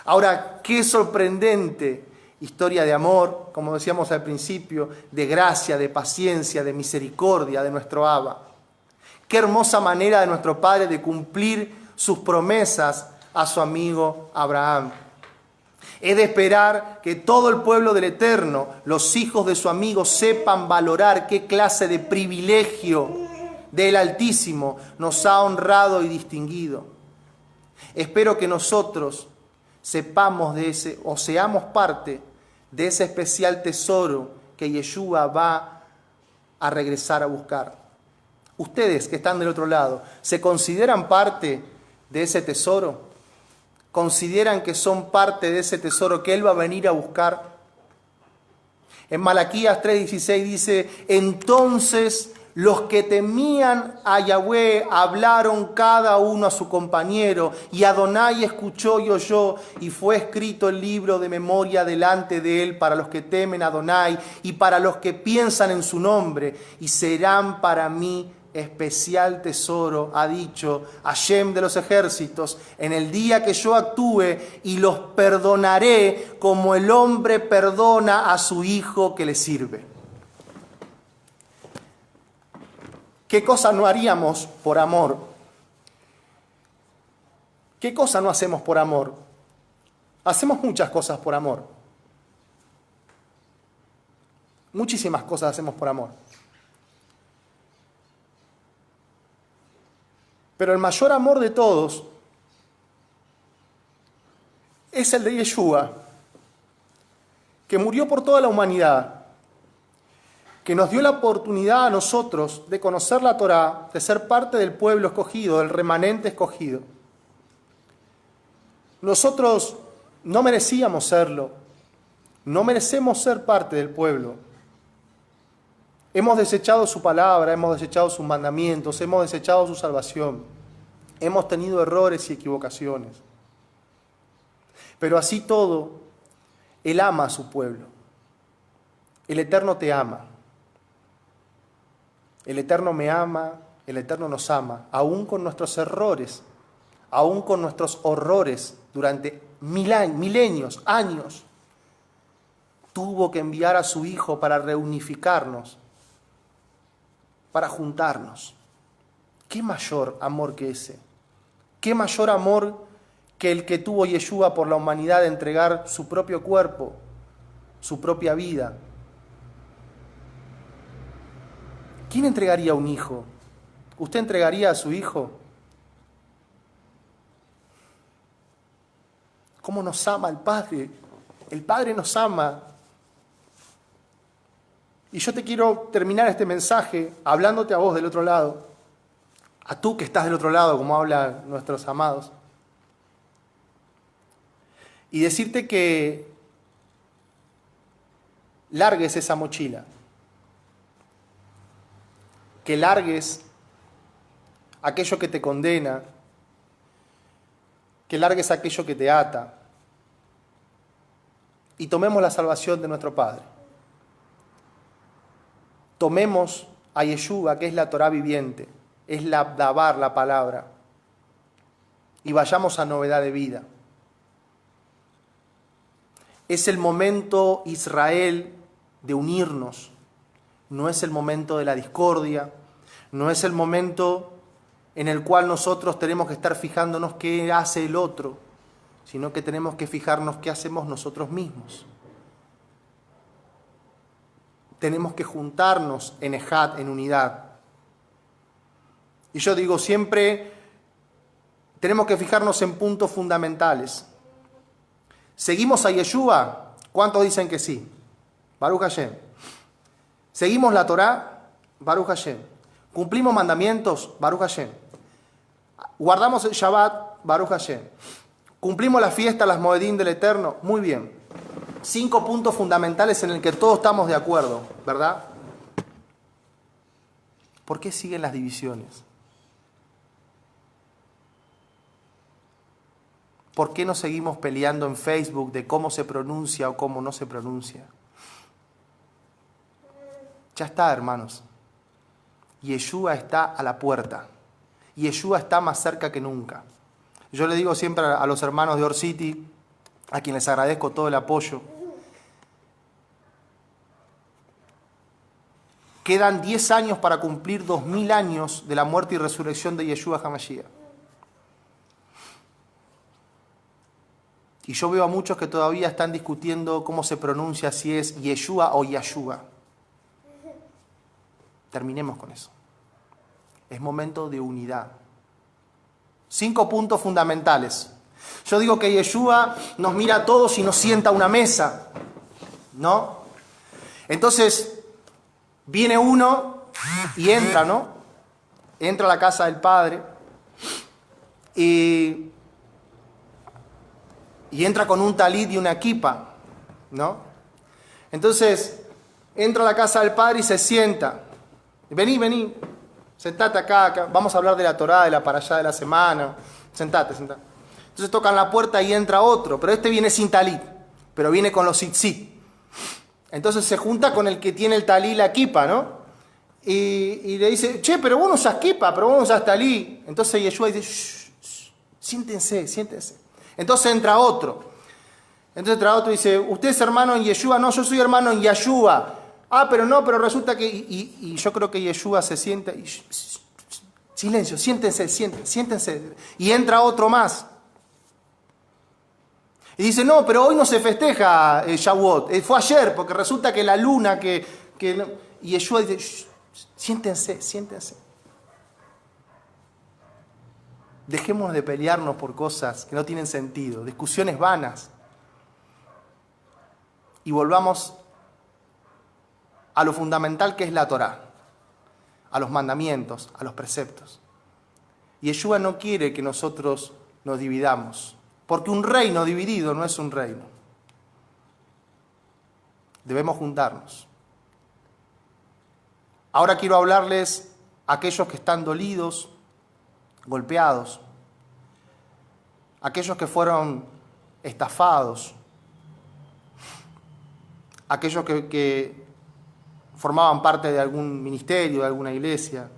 Ahora, qué sorprendente historia de amor, como decíamos al principio, de gracia, de paciencia, de misericordia de nuestro Abba. Qué hermosa manera de nuestro Padre de cumplir sus promesas a su amigo Abraham. Es de esperar que todo el pueblo del Eterno, los hijos de su amigo, sepan valorar qué clase de privilegio del Altísimo nos ha honrado y distinguido. Espero que nosotros sepamos de ese, o seamos parte de ese especial tesoro que Yeshua va a regresar a buscar. Ustedes que están del otro lado, ¿se consideran parte de ese tesoro? ¿Consideran que son parte de ese tesoro que Él va a venir a buscar? En Malaquías 3:16 dice: entonces los que temían a Yahweh hablaron cada uno a su compañero, y Adonai escuchó y oyó, y fue escrito el libro de memoria delante de él para los que temen a Adonai y para los que piensan en su nombre, y serán para mí especial tesoro, ha dicho Hashem de los ejércitos, en el día que yo actúe, y los perdonaré como el hombre perdona a su hijo que le sirve. ¿Qué cosa no haríamos por amor? ¿Qué cosa no hacemos por amor? Hacemos muchas cosas por amor. Muchísimas cosas hacemos por amor. Pero el mayor amor de todos es el de Yeshua, que murió por toda la humanidad, que nos dio la oportunidad a nosotros de conocer la Torá, de ser parte del pueblo escogido, del remanente escogido. Nosotros no merecíamos serlo, no merecemos ser parte del pueblo. Hemos desechado su palabra, hemos desechado sus mandamientos, hemos desechado su salvación. Hemos tenido errores y equivocaciones. Pero así todo, Él ama a su pueblo. El Eterno te ama. El Eterno me ama, el Eterno nos ama, aún con nuestros errores, aún con nuestros horrores durante milenios, años. Tuvo que enviar a su Hijo para reunificarnos, para juntarnos. ¿Qué mayor amor que ese? ¿Qué mayor amor que el que tuvo Yeshua por la humanidad de entregar su propio cuerpo, su propia vida? ¿Quién entregaría un hijo? ¿Usted entregaría a su hijo? ¿Cómo nos ama el Padre? El Padre nos ama. Y yo te quiero terminar este mensaje hablándote a vos del otro lado, a tú que estás del otro lado, como hablan nuestros amados, y decirte que largues esa mochila, que largues aquello que te condena, que largues aquello que te ata, y tomemos la salvación de nuestro Padre. Tomemos a Yeshua, que es la Torá viviente, es la Dabar, la palabra, y vayamos a novedad de vida. Es el momento, Israel, de unirnos. No es el momento de la discordia, no es el momento en el cual nosotros tenemos que estar fijándonos qué hace el otro, sino que tenemos que fijarnos qué hacemos nosotros mismos. Tenemos que juntarnos en ejad, en unidad. Y yo digo, siempre tenemos que fijarnos en puntos fundamentales. ¿Seguimos a Yeshua? ¿Cuántos dicen que sí? Baruch Hashem. ¿Seguimos la Torá? Baruch Hashem. ¿Cumplimos mandamientos? Baruch Hashem. ¿Guardamos el Shabbat? Baruch Hashem. ¿Cumplimos la fiesta, las Moedín del Eterno? Muy bien. 5 puntos fundamentales en el que todos estamos de acuerdo, ¿verdad? ¿Por qué siguen las divisiones? ¿Por qué no seguimos peleando en Facebook de cómo se pronuncia o cómo no se pronuncia? Ya está, hermanos. Yeshua está a la puerta. Yeshua está más cerca que nunca. Yo le digo siempre a los hermanos de Or City, a quienes les agradezco todo el apoyo, quedan 10 años para cumplir 2000 años de la muerte y resurrección de Yeshua HaMashiach. Y yo veo a muchos que todavía están discutiendo cómo se pronuncia, si es Yeshua o Yashua. Terminemos con eso. Es momento de unidad. 5 puntos fundamentales. Yo digo que Yeshua nos mira a todos y nos sienta a una mesa, ¿no? Entonces, viene uno y entra, ¿no? Entra a la casa del Padre y entra con un talit y una kipa, ¿no? Entonces, entra a la casa del Padre y se sienta. Vení, sentate acá, vamos a hablar de la Torá, de la parashá de la semana. Sentate. Entonces tocan la puerta y entra otro, pero este viene sin talit, pero viene con los tzitzit. Entonces se junta con el que tiene el talí y la kipa, ¿no? Y le dice, che, pero vos no usas kipa, pero vos no usas talí. Entonces Yeshua dice, shh, siéntense. Entonces entra otro. Y dice, ¿usted es hermano en Yeshua? No, yo soy hermano en Yeshua. Ah, pero resulta que... Y yo creo que Yeshua se sienta y... Silencio, siéntense. Y entra otro más. Y dice, no, pero hoy no se festeja Shavuot. Fue ayer, porque resulta que la luna Y Yeshua dice, siéntense. Dejemos de pelearnos por cosas que no tienen sentido, discusiones vanas. Y volvamos a lo fundamental que es la Torá, a los mandamientos, a los preceptos. Y Yeshua no quiere que nosotros nos dividamos, porque un reino dividido no es un reino. Debemos juntarnos. Ahora quiero hablarles a aquellos que están dolidos, golpeados, aquellos que fueron estafados, aquellos que formaban parte de algún ministerio, de alguna iglesia,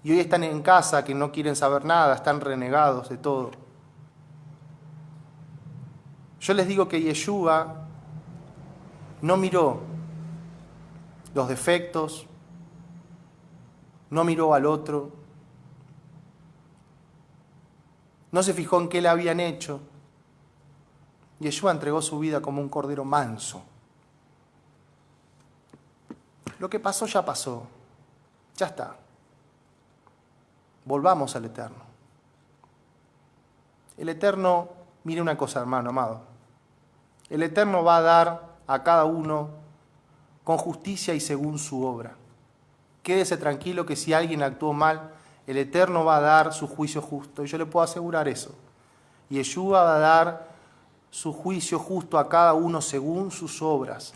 y hoy están en casa, que no quieren saber nada, están renegados de todo. Yo les digo que Yeshua no miró los defectos, no miró al otro, no se fijó en qué le habían hecho. Yeshua entregó su vida como un cordero manso. Lo que pasó ya pasó, ya está. Volvamos al Eterno. El Eterno, mire una cosa, hermano amado. El Eterno va a dar a cada uno con justicia y según su obra. Quédese tranquilo que si alguien actuó mal, el Eterno va a dar su juicio justo. Y yo le puedo asegurar eso. Y Yeshua va a dar su juicio justo a cada uno según sus obras.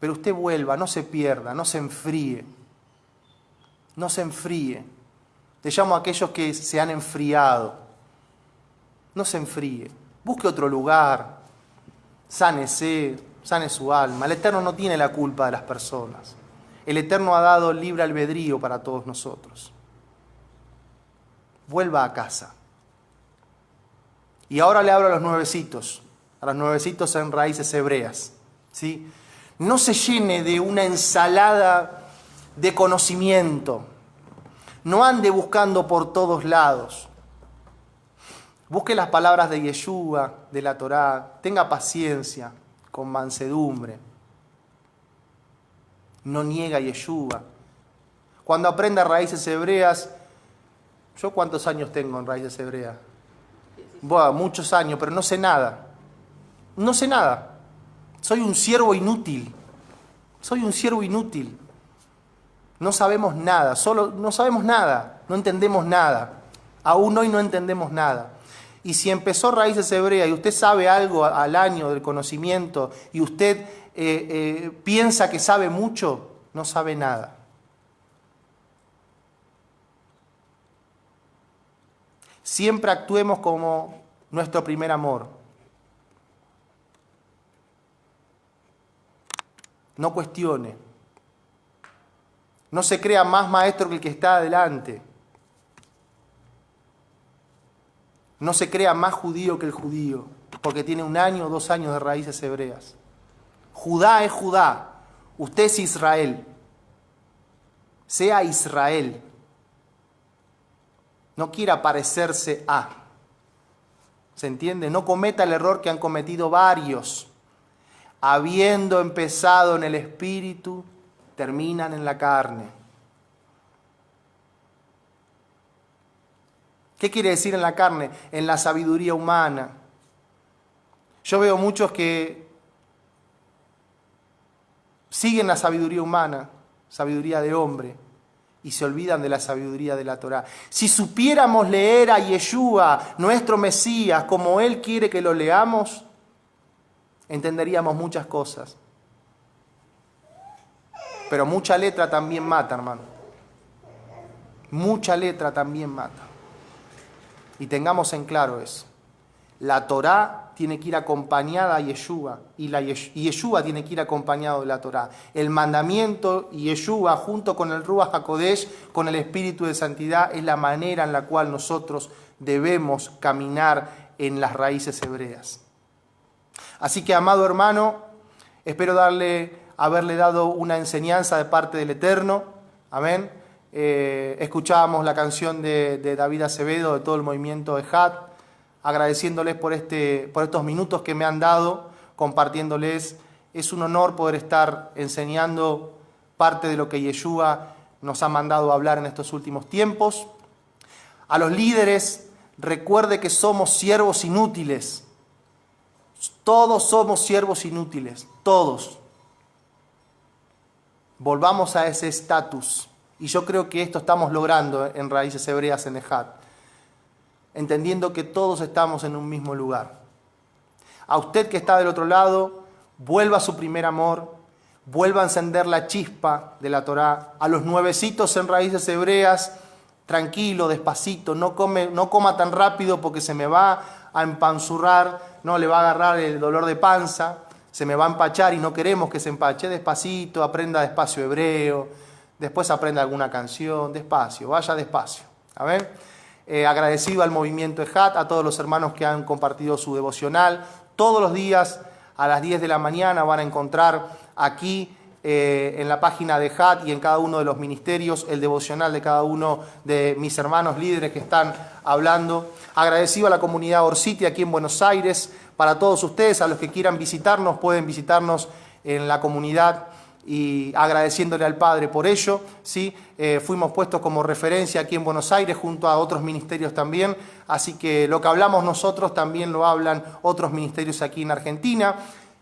Pero usted vuelva, no se pierda, no se enfríe. No se enfríe. Le llamo a aquellos que se han enfriado. No se enfríe. Busque otro lugar. Sánese, sane su alma. El Eterno no tiene la culpa de las personas. El Eterno ha dado libre albedrío para todos nosotros. Vuelva a casa. Y ahora le hablo a los nuevecitos en raíces hebreas, ¿sí? No se llene de una ensalada de conocimiento. No ande buscando por todos lados. Busque las palabras de Yeshua, de la Torá. Tenga paciencia, con mansedumbre. No niega a Yeshua. Cuando aprenda raíces hebreas, ¿yo cuántos años tengo en raíces hebreas? Bueno, muchos años, pero no sé nada. No sé nada. Soy un siervo inútil. Soy un siervo inútil. No sabemos nada, no sabemos nada, no entendemos nada. Aún hoy no entendemos nada. Y si empezó raíces hebreas y usted sabe algo al año del conocimiento y usted piensa que sabe mucho, no sabe nada. Siempre actuemos como nuestro primer amor. No cuestione. No se crea más maestro que el que está adelante. No se crea más judío que el judío, porque tiene 1 año o 2 años de raíces hebreas. Judá es Judá. Usted es Israel. Sea Israel. No quiera parecerse a. ¿Se entiende? No cometa el error que han cometido varios. Habiendo empezado en el espíritu, terminan en la carne. ¿Qué quiere decir en la carne? En la sabiduría humana. Yo veo muchos que siguen la sabiduría humana, sabiduría de hombre, y se olvidan de la sabiduría de la Torá. Si supiéramos leer a Yeshua, nuestro Mesías, como Él quiere que lo leamos, entenderíamos muchas cosas. Pero mucha letra también mata, hermano. Mucha letra también mata. Y tengamos en claro eso. La Torá tiene que ir acompañada a Yeshua y Yeshua tiene que ir acompañado de la Torá. El mandamiento y Yeshua junto con el Ruach HaKodesh, con el Espíritu de Santidad, es la manera en la cual nosotros debemos caminar en las raíces hebreas. Así que, amado hermano, espero haberle dado una enseñanza de parte del Eterno. Amén. Escuchábamos la canción de David Acevedo, de todo el movimiento de Had, agradeciéndoles por estos minutos que me han dado, compartiéndoles. Es un honor poder estar enseñando parte de lo que Yeshua nos ha mandado a hablar en estos últimos tiempos. A los líderes, recuerde que somos siervos inútiles. Todos somos siervos inútiles, todos. Volvamos a ese estatus. Y yo creo que esto estamos logrando en Raíces Hebreas en Ejat, entendiendo que todos estamos en un mismo lugar. A usted que está del otro lado, vuelva a su primer amor, vuelva a encender la chispa de la Torá. A los nuevecitos en Raíces Hebreas, tranquilo, despacito, no coma tan rápido porque se me va a empanzurrar, no le va a agarrar el dolor de panza, se me va a empachar y no queremos que se empache. Despacito, aprenda despacio hebreo, después aprenda alguna canción, despacio, vaya despacio. A ver, agradecido al movimiento Ejat, a todos los hermanos que han compartido su devocional. Todos los días a las 10 de la mañana van a encontrar aquí en la página de Ejat y en cada uno de los ministerios el devocional de cada uno de mis hermanos líderes que están hablando. Agradecido a la comunidad Orcity aquí en Buenos Aires. Para todos ustedes, a los que quieran visitarnos, pueden visitarnos en la comunidad y agradeciéndole al Padre por ello, ¿sí? Fuimos puestos como referencia aquí en Buenos Aires junto a otros ministerios también, así que lo que hablamos nosotros también lo hablan otros ministerios aquí en Argentina.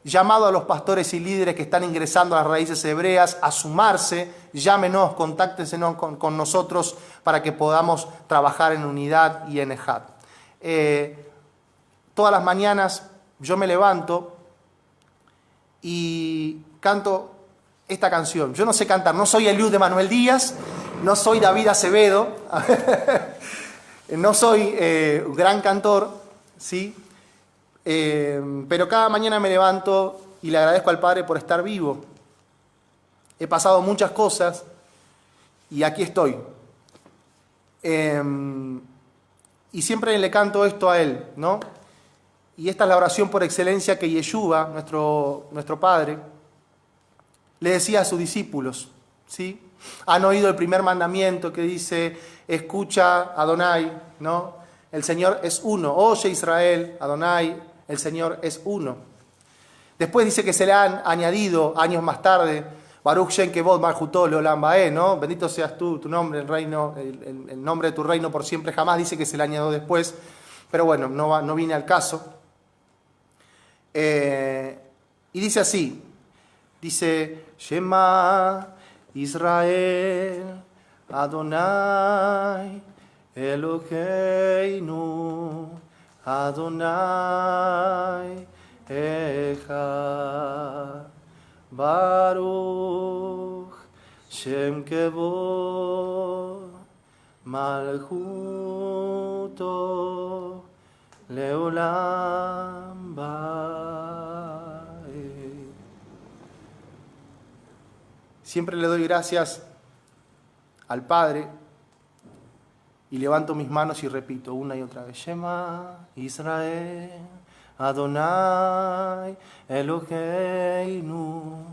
Llamado a los pastores y líderes que están ingresando a las raíces hebreas a sumarse, llámenos, contáctenos con nosotros para que podamos trabajar en unidad y en Ejat. Todas las mañanas yo me levanto y canto esta canción. Yo no sé cantar, no soy Eliud de Manuel Díaz, no soy David Acevedo, no soy un gran cantor, ¿sí? Pero cada mañana me levanto y le agradezco al Padre por estar vivo. He pasado muchas cosas y aquí estoy. Y siempre le canto esto a Él, ¿no? Y esta es la oración por excelencia que Yeshua, nuestro Padre, le decía a sus discípulos, ¿sí? Han oído el primer mandamiento que dice: escucha Adonai, ¿no? El Señor es uno. Oye Israel, Adonai, el Señor es uno. Después dice que se le han añadido años más tarde, Baruch Shem Kevod Malchutó Leolam Bae, ¿no? Bendito seas tú, tu nombre, el reino, el nombre de tu reino por siempre jamás. Dice que se le añadió después, pero bueno, no viene al caso. Y dice así, dice, Shema Israel, Adonai, Eloheinu, Adonai, Echad, Baruch, Shem Kevod, Malchuto, Leolam Bae. Siempre le doy gracias al Padre y levanto mis manos y repito una y otra vez, Shema Israel, Adonai Eloheinu,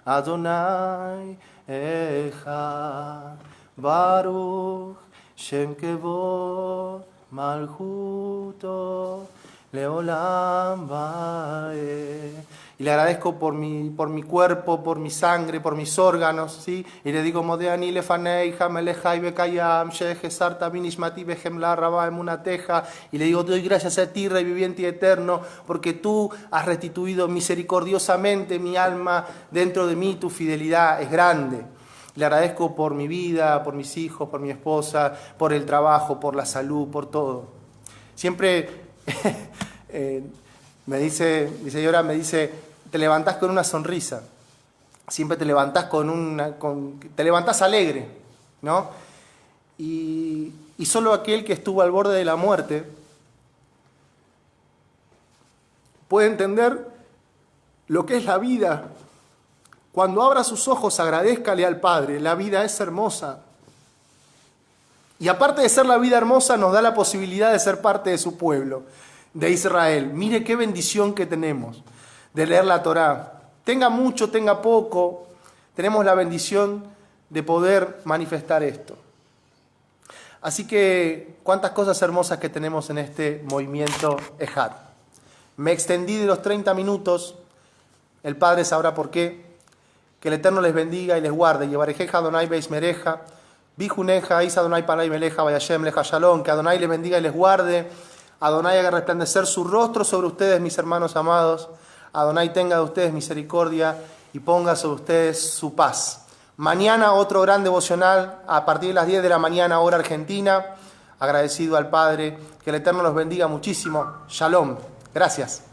Adonai Echad, Baruch Shem Kevod Malchuto Leolam Bae. Y le agradezco por mi cuerpo, por mi sangre, por mis órganos, ¿sí? Y le digo, Modeani lefanei, jamelejai bekayam, shejesar taminishmati behemla rabá emunateja. Y le digo, doy gracias a ti, Rey viviente y eterno, porque tú has restituido misericordiosamente mi alma dentro de mí, tu fidelidad es grande. Le agradezco por mi vida, por mis hijos, por mi esposa, por el trabajo, por la salud, por todo. Siempre me dice, mi señora me dice, te levantás con una sonrisa, siempre te levantás te levantás alegre, ¿no? Y solo aquel que estuvo al borde de la muerte puede entender lo que es la vida. Cuando abra sus ojos, agradézcale al Padre, la vida es hermosa. Y aparte de ser la vida hermosa, nos da la posibilidad de ser parte de su pueblo, de Israel. Mire qué bendición que tenemos de leer la Torá. Tenga mucho, tenga poco, tenemos la bendición de poder manifestar esto. Así que, cuántas cosas hermosas que tenemos en este movimiento Ejad. Me extendí de los 30 minutos, el Padre sabrá por qué. Que el Eterno les bendiga y les guarde. Yevarejeja Adonai Beismereja, Bijuneja, Isa Adonai Palai Meleja, Vayashem Leja Shalom. Que Adonai les bendiga y les guarde. Adonai haga resplandecer su rostro sobre ustedes, mis hermanos amados. Adonai tenga de ustedes misericordia y ponga sobre ustedes su paz. Mañana otro gran devocional a partir de las 10 de la mañana, hora argentina. Agradecido al Padre. Que el Eterno los bendiga muchísimo. Shalom. Gracias.